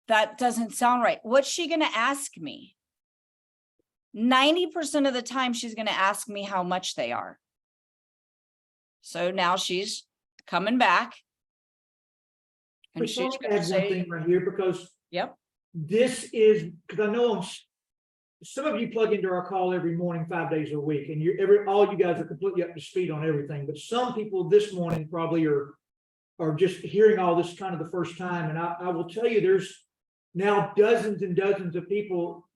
that doesn't sound right. What's she going to ask me? 90% of the time, she's going to ask me how much they are. So now she's coming back. And But she's let me going to add one say, thing right here, because yep, this is, because I know some of you plug into our call every morning, 5 days a week, and all you guys are completely up to speed on everything. But some people this morning probably are just hearing all this kind of the first time. And I will tell you, there's now dozens and dozens of people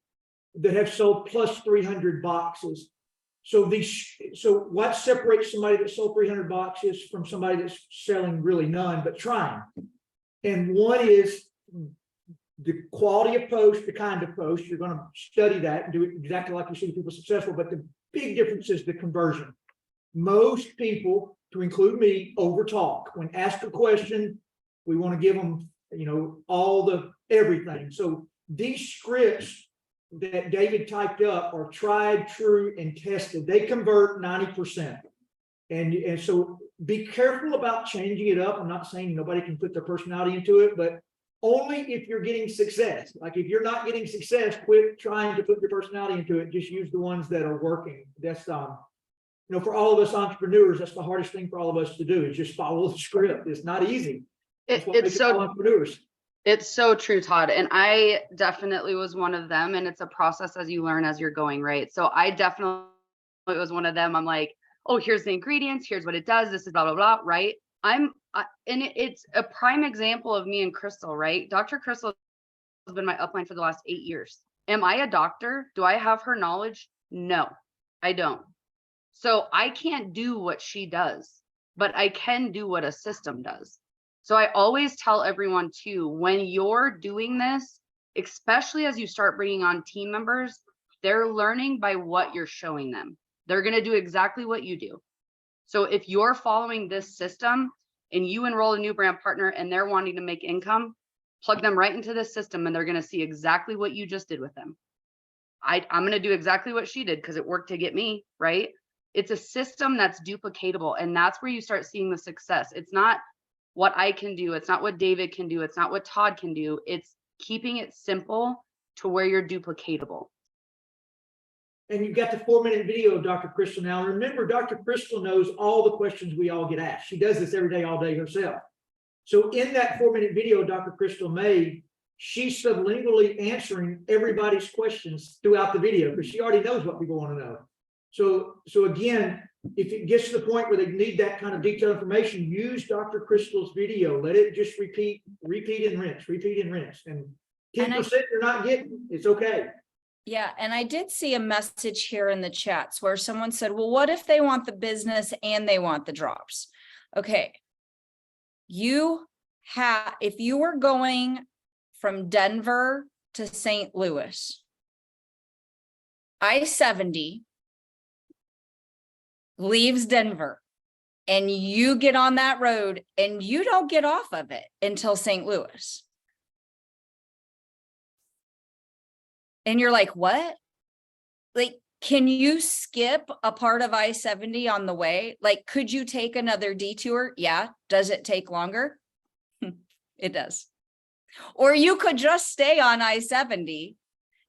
that have sold plus 300 boxes. So what separates somebody that sold 300 boxes from somebody that's selling really none, but trying? And one is the quality of post, the kind of post. You're going to study that and do it exactly like you see people successful. But the big difference is the conversion. Most people, to include me, over talk. When asked a question, we want to give them, all the everything. So these scripts that David typed up are tried, true, and tested. They convert 90%. And so be careful about changing it up. I'm not saying nobody can put their personality into it, but only if you're getting success. Like if you're not getting success, quit trying to put your personality into it. Just use the ones that are working. That's for all of us entrepreneurs, that's the hardest thing for all of us to do, is just follow the script. It's not easy. That's what makes us all entrepreneurs. It's so true, Todd. And I definitely was one of them. And it's a process as you learn as you're going, right? So I definitely was one of them. I'm like, oh, here's the ingredients. Here's what it does. This is blah, blah, blah, right? It's a prime example of me and Kristal, right? Dr. Kristal has been my upline for the last 8 years. Am I a doctor? Do I have her knowledge? No, I don't. So I can't do what she does, but I can do what a system does. So I always tell everyone too, when you're doing this, especially as you start bringing on team members, they're learning by what you're showing them. They're going to do exactly what you do. So if you're following this system and you enroll a new brand partner and they're wanting to make income, plug them right into this system and they're going to see exactly what you just did with them. I'm going to do exactly what she did because it worked to get me, right? It's a system that's duplicatable, and that's where you start seeing the success. It's not what I can do. It's not what David can do. It's not what Todd can do. It's keeping it simple to where you're duplicatable. And you've got the 4-minute video of Dr. Kristal now. Remember, Dr. Kristal knows all the questions we all get asked. She does this every day, all day herself. So in that 4-minute video Dr. Kristal made, she's subliminally answering everybody's questions throughout the video because she already knows what people want to know. So again, if it gets to the point where they need that kind of detailed information, use Dr. Kristal's video. Let it just repeat and rinse, repeat and rinse. And 10% you're not getting, it's okay. Yeah. And I did see a message here in the chats where someone said, well, what if they want the business and they want the drops? Okay. If you were going from Denver to St. Louis, I-70 leaves Denver and you get on that road and you don't get off of it until St. Louis. And you're like, what? Like, can you skip a part of I-70 on the way? Like, could you take another detour? Yeah. Does it take longer? It does. Or you could just stay on I-70.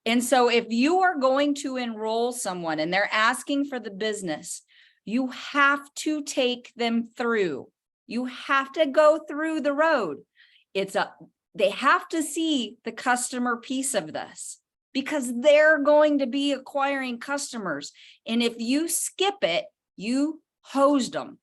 And so if you are going to enroll someone and they're asking for the business, you have to take them through. You have to go through the road. They have to see the customer piece of this because they're going to be acquiring customers. And if you skip it, you hosed them.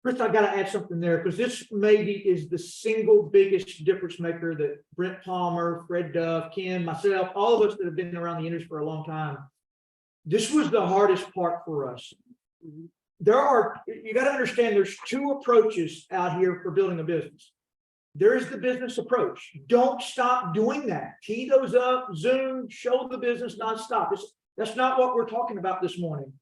Chris, I got to add something there because this maybe is the single biggest difference maker that Brent Palmer, Fred Duff, Ken, myself, all of us that have been around the industry for a long time. This was the hardest part for us. You got to understand there's two approaches out here for building a business. There's the business approach. Don't stop doing that. Tee those up, Zoom, show the business nonstop. That's not what we're talking about this morning.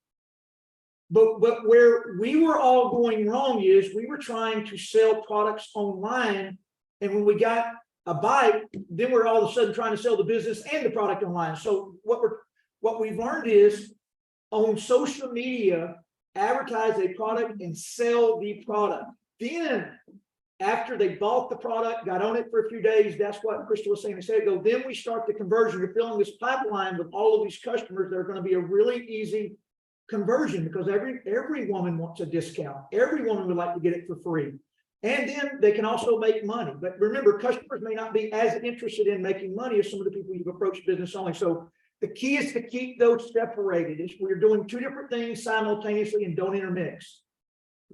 But where we were all going wrong is we were trying to sell products online. And when we got a bite, then we're all of a sudden trying to sell the business and the product online. So what we've learned is on social media, advertise a product and sell the product. Then after they bought the product, got on it for a few days, that's what Kristal was saying a second ago. Then we start the conversion. You're filling this pipeline with all of these customers that are going to be a really easy conversion because every woman wants a discount. Every woman would like to get it for free. And then they can also make money. But remember, customers may not be as interested in making money as some of the people you've approached business only. So the key is to keep those separated. It's we're doing two different things simultaneously and don't intermix.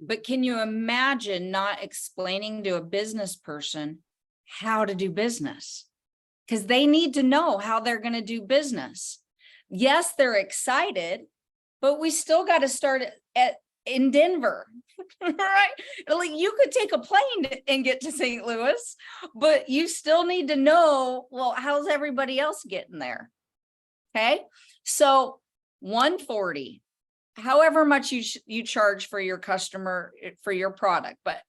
But can you imagine not explaining to a business person how to do business? Because they need to know how they're going to do business. Yes, they're excited, but we still got to start in Denver, right? Like you could take a plane and get to St. Louis, but you still need to know, well, how's everybody else getting there? Okay. So 140, however much you charge for your customer, for your product, but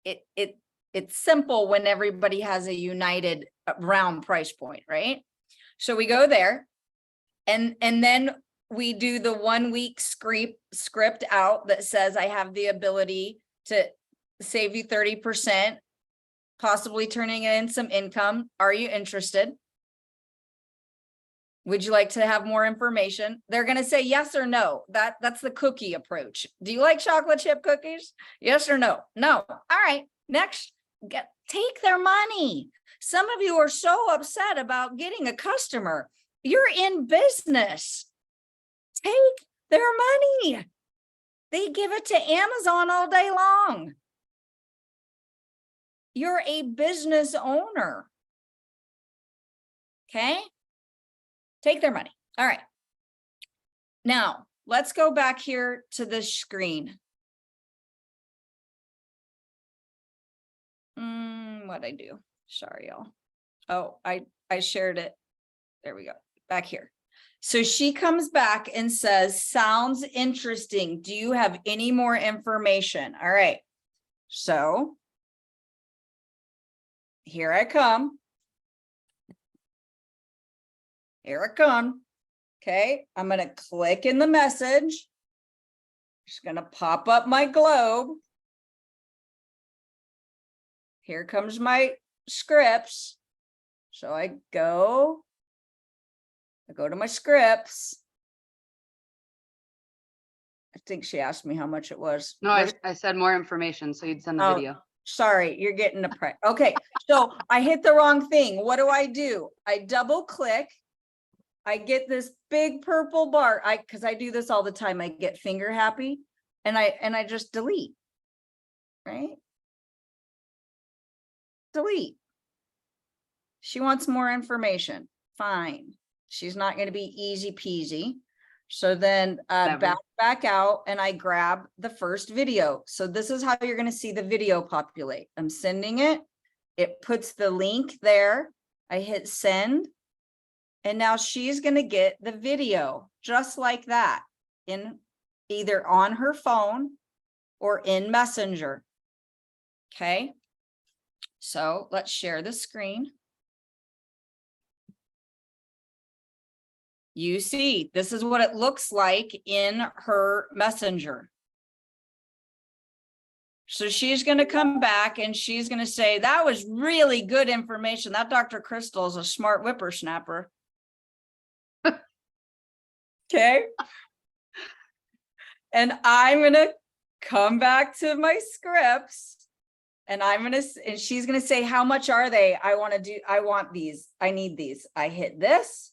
it's simple when everybody has a united round price point, right? So we go there and then we do the 1 week script out that says I have the ability to save you 30%, possibly turning in some income. Are you interested? Would you like to have more information? They're going to say yes or no. That's the cookie approach. Do you like chocolate chip cookies? Yes or no? No. All right. Next, take their money. Some of you are so upset about getting a customer. You're in business. Take their money. They give it to Amazon all day long. You're a business owner. Okay? Take their money. All right. Now, let's go back here to this screen. What'd I do? Sorry, y'all. Oh, I shared it. There we go. Back here. So she comes back and says, sounds interesting. Do you have any more information? All right. So here I come. Here I come. Okay. I'm going to click in the message. Just going to pop up my globe. Here comes my scripts. So I go to my scripts. I think she asked me how much it was. No, I said more information, so you'd send the video. Sorry, you're getting the print. Okay, so I hit the wrong thing. What do? I double click. I get this big purple bar. Because I do this all the time. I get finger happy, and I just delete. Right? Delete. She wants more information. Fine. She's not going to be easy peasy. So then back out and I grab the first video. So this is how you're going to see the video populate. I'm sending it. It puts the link there. I hit send. And now she's going to get the video just like that in either on her phone or in Messenger. Okay. So let's share the screen. You see, this is what it looks like in her Messenger. So she's going to come back and she's going to say, that was really good information. That Dr. Kristal is a smart whippersnapper. Okay. And I'm going to come back to my scripts and and she's going to say, how much are they? I want these. I need these. I hit this.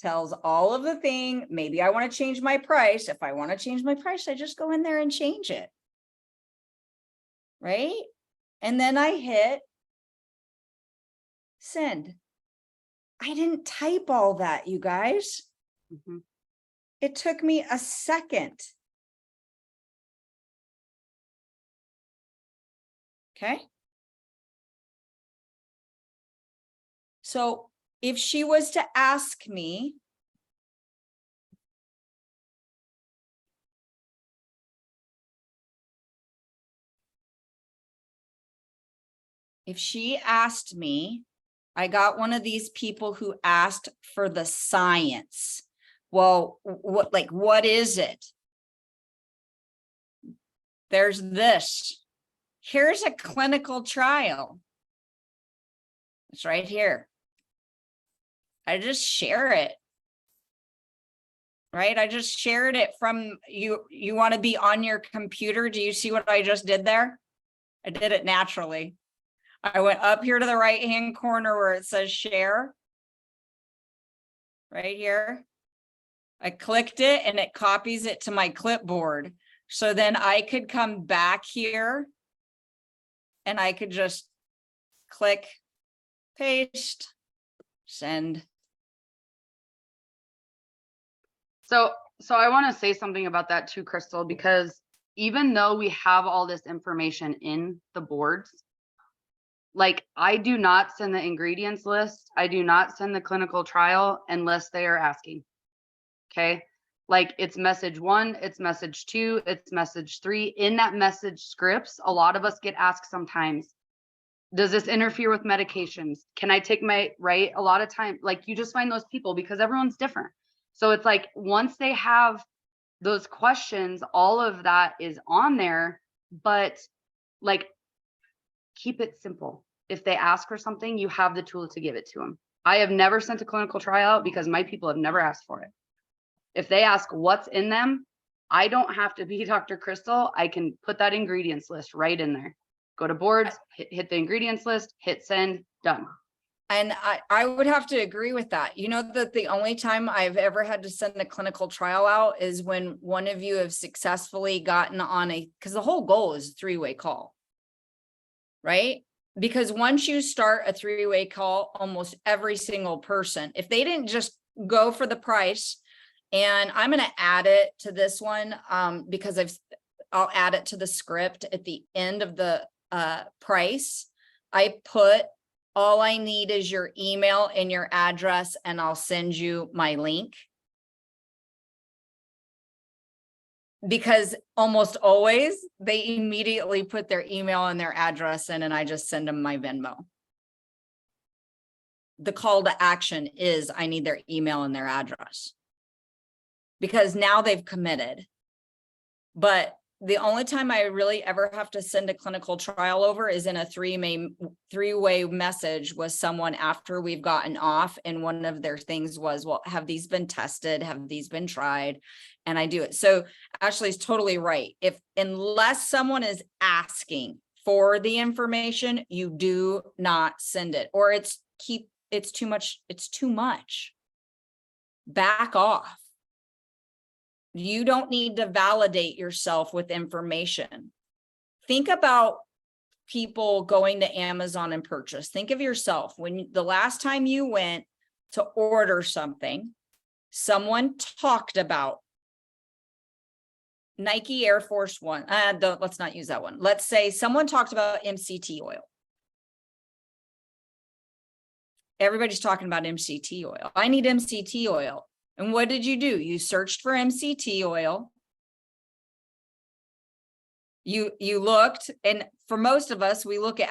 Tells all of the thing. Maybe I want to change my price. If I want to change my price, I just go in there and change it. Right? And then I hit send. I didn't type all that, you guys. Mm-hmm. It took me a second. Okay. So if she was to ask me, if she asked me, I got one of these people who asked for the science. Well, what is it? There's this. Here's a clinical trial. It's right here. I just share it. Right? I just shared it from you. You want to be on your computer. Do you see what I just did there? I did it naturally. I went up here to the right-hand corner where it says share. Right here. I clicked it and it copies it to my clipboard. So then I could come back here and I could just click, paste, send. So I want to say something about that too, Kristal, because even though we have all this information in the boards, like I do not send the ingredients list. I do not send the clinical trial unless they are asking. Okay. Like it's message 1, it's message 2, it's message 3. In that message scripts, a lot of us get asked sometimes, does this interfere with medications? Can I take my, right? A lot of time, like you just find those people because everyone's different. So it's like, once they have those questions, all of that is on there, but like, keep it simple. If they ask for something, you have the tool to give it to them. I have never sent a clinical trial out because my people have never asked for it. If they ask what's in them, I don't have to be Dr. Kristal. I can put that ingredients list right in there. Go to boards, hit the ingredients list, hit send, done. And I would have to agree with that. You know, that the only time I've ever had to send a clinical trial out is when one of you have successfully gotten on because the whole goal is a 3-way call, right? Because once you start a 3-way call, almost every single person, if they didn't just go for the price, and I'm going to add it to this one because I'll add it to the script at the end of the price. I put, all I need is your email and your address, and I'll send you my link. Because almost always they immediately put their email and their address in, and I just send them my Venmo. The call to action is I need their email and their address. Because now they've committed. But the only time I really ever have to send a clinical trial over is in a 3-way message with someone after we've gotten off. And one of their things was, well, have these been tested? Have these been tried? And I do it. So Ashley's totally right. Unless someone is asking for the information, you do not send it, or it's too much. It's too much. Back off. You don't need to validate yourself with information. Think about people going to Amazon and purchase. Think of yourself when the last time you went to order something, someone talked about Nike Air Force One. Let's not use that one. Let's say someone talked about MCT oil. Everybody's talking about MCT oil. I need MCT oil. And what did you do? You searched for MCT oil. You looked, and for most of us, we look at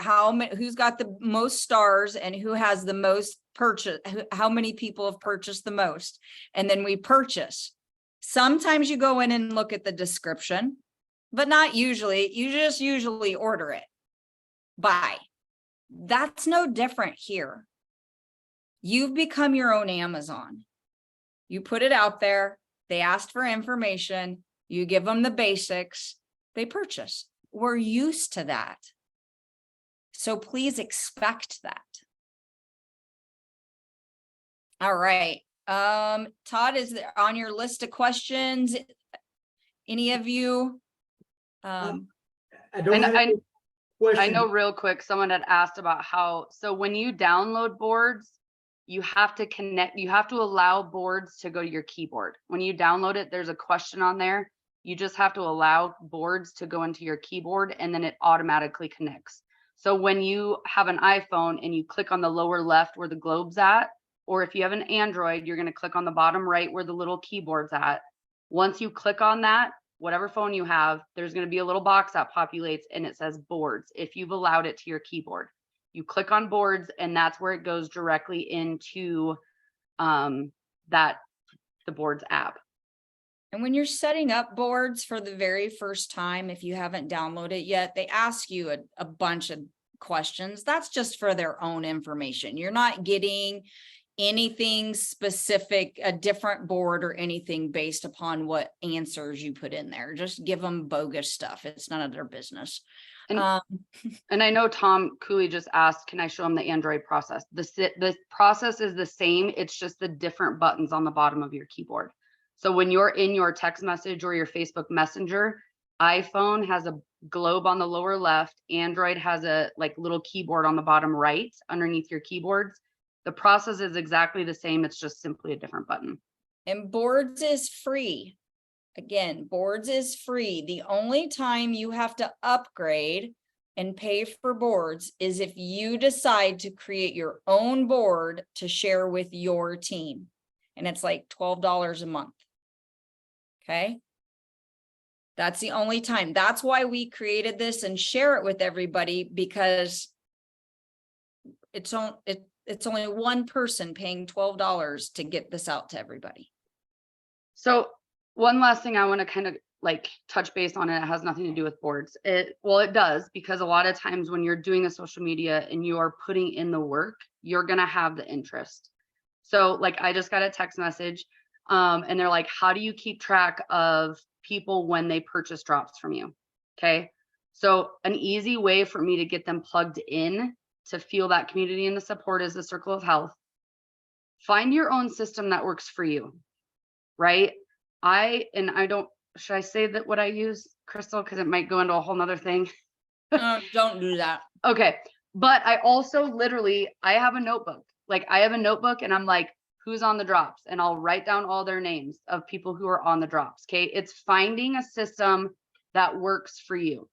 who's got the most stars and who has the most purchase, how many people have purchased the most, and then we purchase. Sometimes you go in and look at the description, but not usually. You just usually order it. Buy. That's no different here. You've become your own Amazon. You put it out there, they asked for information, you give them the basics, they purchase. We're used to that. So please expect that. All right. Todd, is there on your list of questions? Any of you? I don't have any questions. I know real quick, someone had asked about so when you download boards, you have to connect, you have to allow boards to go to your keyboard. When you download it, there's a question on there. You just have to allow boards to go into your keyboard, and then it automatically connects. So when you have an iPhone and you click on the lower left where the globe's at, or if you have an Android, you're going to click on the bottom right where the little keyboard's at. Once you click on that, whatever phone you have, there's going to be a little box that populates and it says boards if you've allowed it to your keyboard. You click on boards, and that's where it goes directly into the boards app. And when you're setting up boards for the very first time, if you haven't downloaded it yet, they ask you a bunch of questions. That's just for their own information. You're not getting anything specific, a different board or anything based upon what answers you put in there. Just give them bogus stuff. It's none of their business. And and I know Tom Cooley just asked, can I show him the Android process? The process is the same. It's just the different buttons on the bottom of your keyboard. So when you're in your text message or your Facebook Messenger, iPhone has a globe on the lower left. Android has a like little keyboard on the bottom right underneath your keyboards. The process is exactly the same. It's just simply a different button. And boards is free. Again, boards is free. The only time you have to upgrade and pay for boards is if you decide to create your own board to share with your team. And it's like $12 a month. Okay. That's the only time. That's why we created this and share it with everybody, because it's only one person paying $12 to get this out to everybody. So one last thing I want to kind of like touch base on, it has nothing to do with boards. It does, because a lot of times when you're doing the social media and you are putting in the work, you're going to have the interest. So like I just got a text message and they're like, how do you keep track of people when they purchase drops from you? Okay. So an easy way for me to get them plugged in to feel that community and the support is the Circle of Health. Find your own system that works for you, right? Should I say that what I use, Kristal? Because it might go into a whole nother thing. Don't do that. Okay. But I also I have a notebook. Like I have a notebook and I'm like, who's on the drops? And I'll write down all their names of people who are on the drops. Okay. It's finding a system that works for you.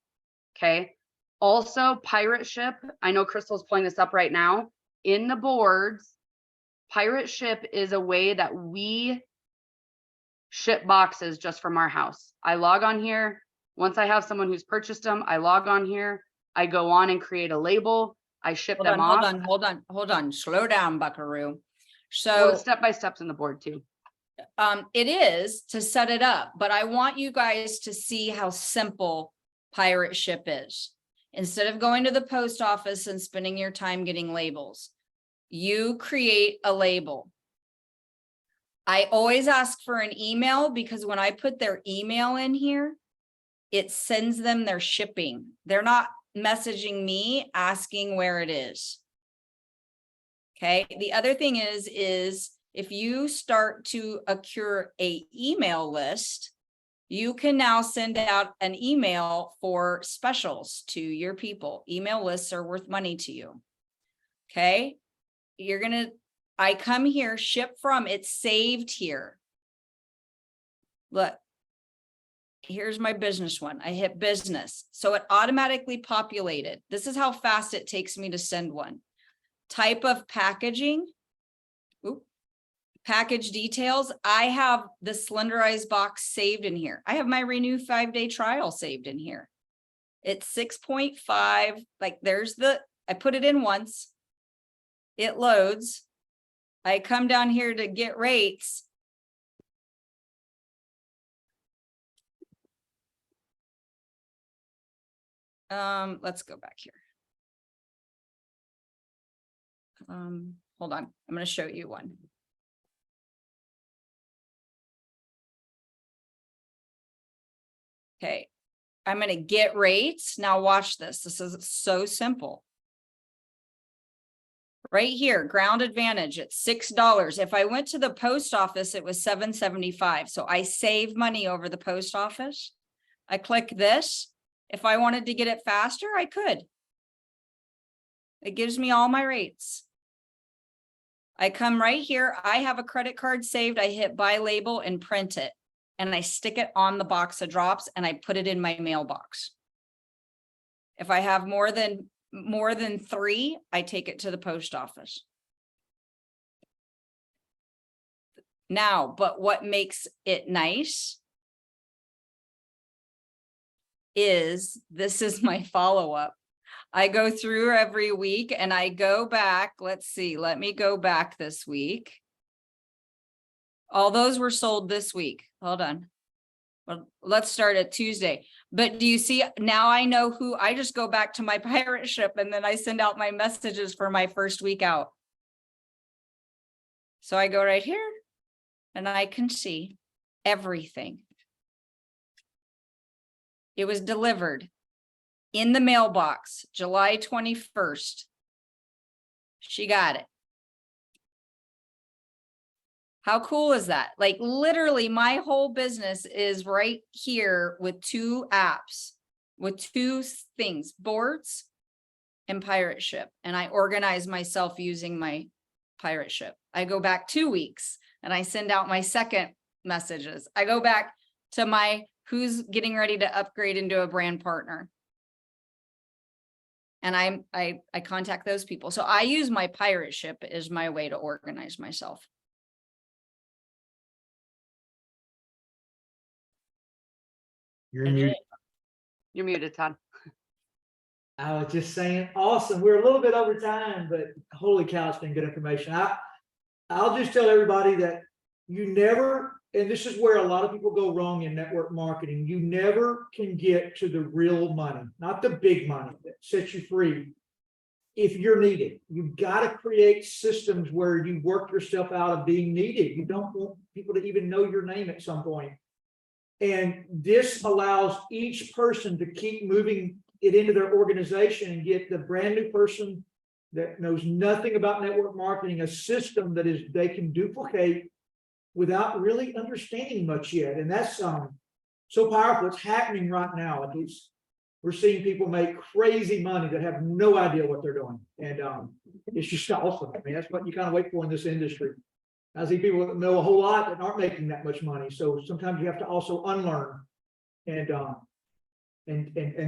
Okay. Also, Pirate Ship. I know Kristal's pulling this up right now. In the boards, Pirate Ship is a way that we ship boxes just from our house. I log on here. Once I have someone who's purchased them, I log on here. I go on and create a label. I ship them off. Hold on. Slow down, Buckaroo. Well, So the step-by-steps in the board too. it is to set it up, but I want you guys to see how simple Pirate Ship is. Instead of going to the post office and spending your time getting labels, you create a label. I always ask for an email, because when I put their email in here, it sends them their shipping. They're not messaging me asking where it is. Okay. The other thing is if you start to accrue an email list, you can now send out an email for specials to your people. Email lists are worth money to you. Okay. I come here, ship from, it's saved here. Look, here's my business one. I hit business. So it automatically populated. This is how fast it takes me to send one. Type of packaging. Package details. I have the Slenderiiz box saved in here. I have my Renew 5-day trial saved in here. It's 6.5. Like I put it in once. It loads. I come down here to get rates. Let's go back here. Hold on. I'm going to show you one. Okay. I'm going to get rates. Now watch this. This is so simple. Right here, Ground Advantage at $6. If I went to the post office, it was $7.75. So I save money over the post office. I click this. If I wanted to get it faster, I could. It gives me all my rates. I come right here. I have a credit card saved. I hit buy label and print it. And I stick it on the box of drops and I put it in my mailbox. If I have more than 3, I take it to the post office. Now, but what makes it nice is this is my follow-up. I go through every week and I go back. Let's see, let me go back this week. All those were sold this week. Hold on. Well, let's start at Tuesday. But do you see, now I know who, I just go back to my pirate ship and then I send out my messages for my first week out. So I go right here and I can see everything. It was delivered in the mailbox, July 21st. She got it. How cool is that? Like literally my whole business is right here with 2 apps, with 2 things, boards and pirate ship. And I organize myself using my pirate ship. I go back 2 weeks and I send out my second messages. I go back to my who's getting ready to upgrade into a brand partner. And I contact those people. So I use my pirate ship as my way to organize myself. You're And muted. You're muted, Todd. I was just saying, awesome. We're a little bit over time, but holy cow, it's been good information. I'll just tell everybody that you never, and this is where a lot of people go wrong in network marketing, you never can get to the real money, not the big money that sets you free. If you're needed, you've got to create systems where you work yourself out of being needed. You don't want people to even know your name at some point. And this allows each person to keep moving it into their organization and get the brand new person that knows nothing about network marketing, a system that is they can duplicate without really understanding much yet. And that's so powerful. It's happening right now. We're seeing people make crazy money that have no idea what they're doing. And it's just awesome. I mean, that's what you kind of wait for in this industry. I see people that know a whole lot that aren't making that much money. So sometimes you have to also unlearn and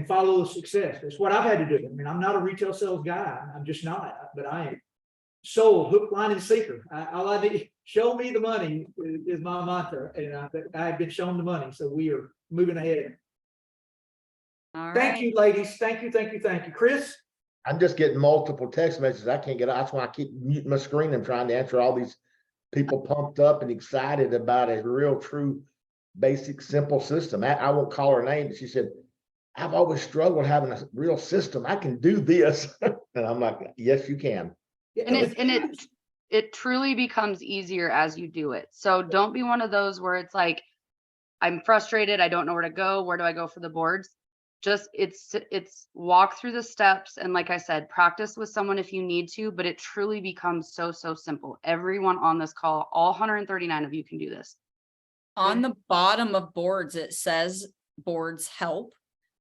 follow the success. That's what I've had to do. I mean, I'm not a retail sales guy. I'm just not, but I am sold, hook, line, and sinker. All I need, show me the money is my mantra. And I have been shown the money. So we are moving ahead. all Thank right. you, ladies. Thank you. Thank you. Thank you. Chris? I'm just getting multiple text messages. I can't get out. That's why I keep muting my screen and trying to answer all these people pumped up and excited about a real, true, basic, simple system. I won't call her name, but she said, I've always struggled having a real system. I can do this. And I'm like, yes, you can. And it truly becomes easier as you do it. So don't be one of those where it's like, I'm frustrated. I don't know where to go. Where do I go for the boards? Just it's walk through the steps. And like I said, practice with someone if you need to, but it truly becomes so simple. Everyone on this call, all 139 of you can do this. On the bottom of boards, it says boards help.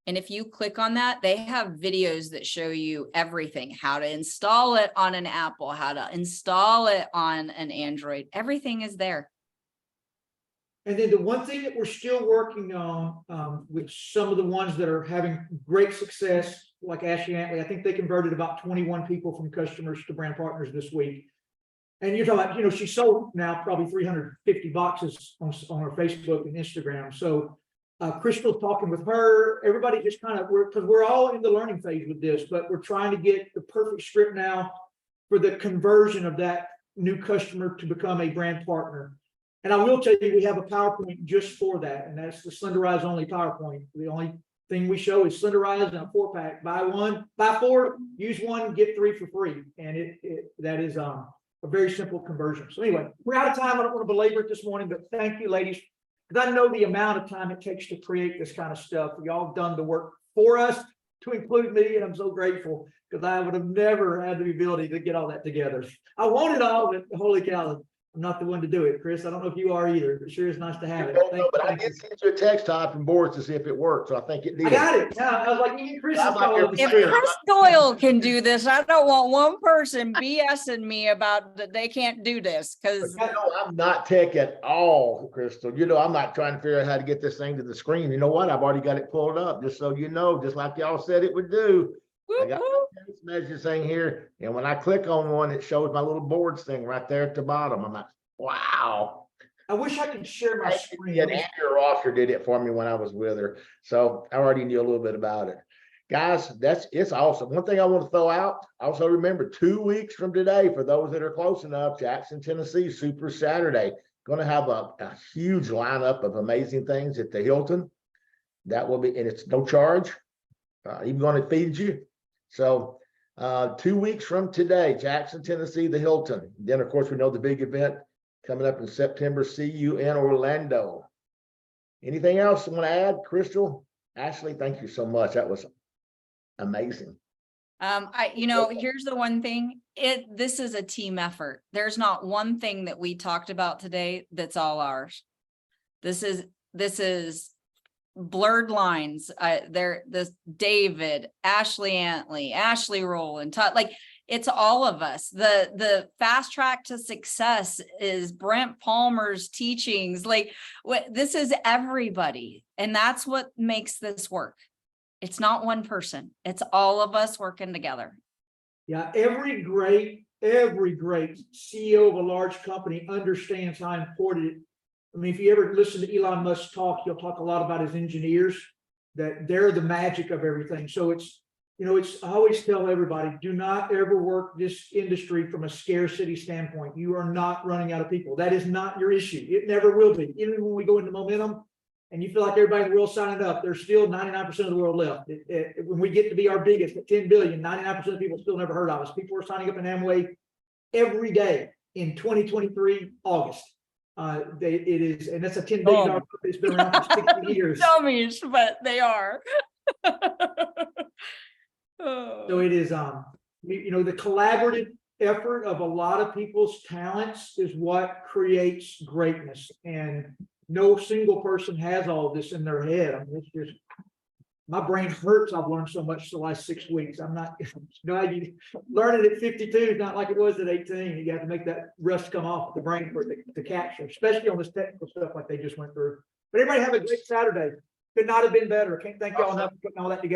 And if you click on that, they have videos that show you everything, how to install it on an Apple, how to install it on an Android. Everything is there. And then the one thing that we're still working on with some of the ones that are having great success, like Ashley Antley, I think they converted about 21 people from customers to brand partners this week. And you're talking about, she sold now probably 350 boxes on her Facebook and Instagram. So Kristal's talking with her. Everybody just kind of, because we're all in the learning phase with this, but we're trying to get the perfect script now for the conversion of that new customer to become a brand partner. And I will tell you, we have a PowerPoint just for that. And that's the Slenderiiz only PowerPoint. The only thing we show is Slenderiiz and a 4-pack. Buy 4, use 1, get 3 for free. And that is a very simple conversion. So anyway, we're out of time. I don't want to belabor it this morning, but thank you, ladies. Because I know the amount of time it takes to create this kind of stuff. Y'all have done the work for us, to include me, and I'm so grateful because I would have never had the ability to get all that together. I want it all, but holy cow, I'm not the one to do it, Chris. I don't know if you are either, but sure is nice to have it. But I did send you a text type from boards to see if it worked, so I think it did. I got it. Yeah, I was like, you Chris is calling If Chris Doyle can do this, I don't want one person BSing me about that they can't do this because I'm not tech at all, Kristal. I'm not trying to figure out how to get this thing to the screen. You know what? I've already got it pulled up, just so you know, just like y'all said it would do. I got my text message thing here, and when I click on one, it shows my little boards thing right there at the bottom. I'm like, wow. I wish I could share my screen. Yeah, Andrea Rosser did it for me when I was with her, so I already knew a little bit about it. Guys, it's awesome. One thing I want to throw out, also remember 2 weeks from today, for those that are close enough, Jackson, Tennessee, Super Saturday, going to have a huge lineup of amazing things at the Hilton. That will be, and it's no charge, even going to feed you. So 2 weeks from today, Jackson, Tennessee, the Hilton. Then, of course, we know the big event coming up in September. See you in Orlando. Anything else you want to add, Kristal? Ashley, thank you so much. That was amazing. Here's the one thing, this is a team effort. There's not one thing that we talked about today that's all ours. This is blurred lines. This David, Ashley Antley, Ashley Rowland, Todd, like it's all of us. The fast track to success is Brent Palmer's teachings. Like this is everybody. And that's what makes this work. It's not one person. It's all of us working together. Yeah, every great CEO of a large company understands how important it. I mean, if you ever listen to Elon Musk talk, he'll talk a lot about his engineers, that they're the magic of everything. So it's, I always tell everybody, do not ever work this industry from a scarcity standpoint. You are not running out of people. That is not your issue. It never will be. Even when we go into momentum and you feel like everybody in the world signed up, there's still 99% of the world left. When we get to be our biggest at 10 billion, 99% of people still never heard of us. People are signing up in Amway every day in 2023, August. It is, and that's a $10 billion company that's been around for 60 years. Dummies, but they are. So it is, the collaborative effort of a lot of people's talents is what creates greatness. And no single person has all this in their head. I mean, it's just, my brain hurts. I've learned so much the last 6 weeks. I'm not, learning at 52 is not like it was at 18. You got to make that rust come off the brain for it to capture, especially on this technical stuff like they just went through. But everybody have a great Saturday. Could not have been better. Can't thank y'all enough for putting all that together.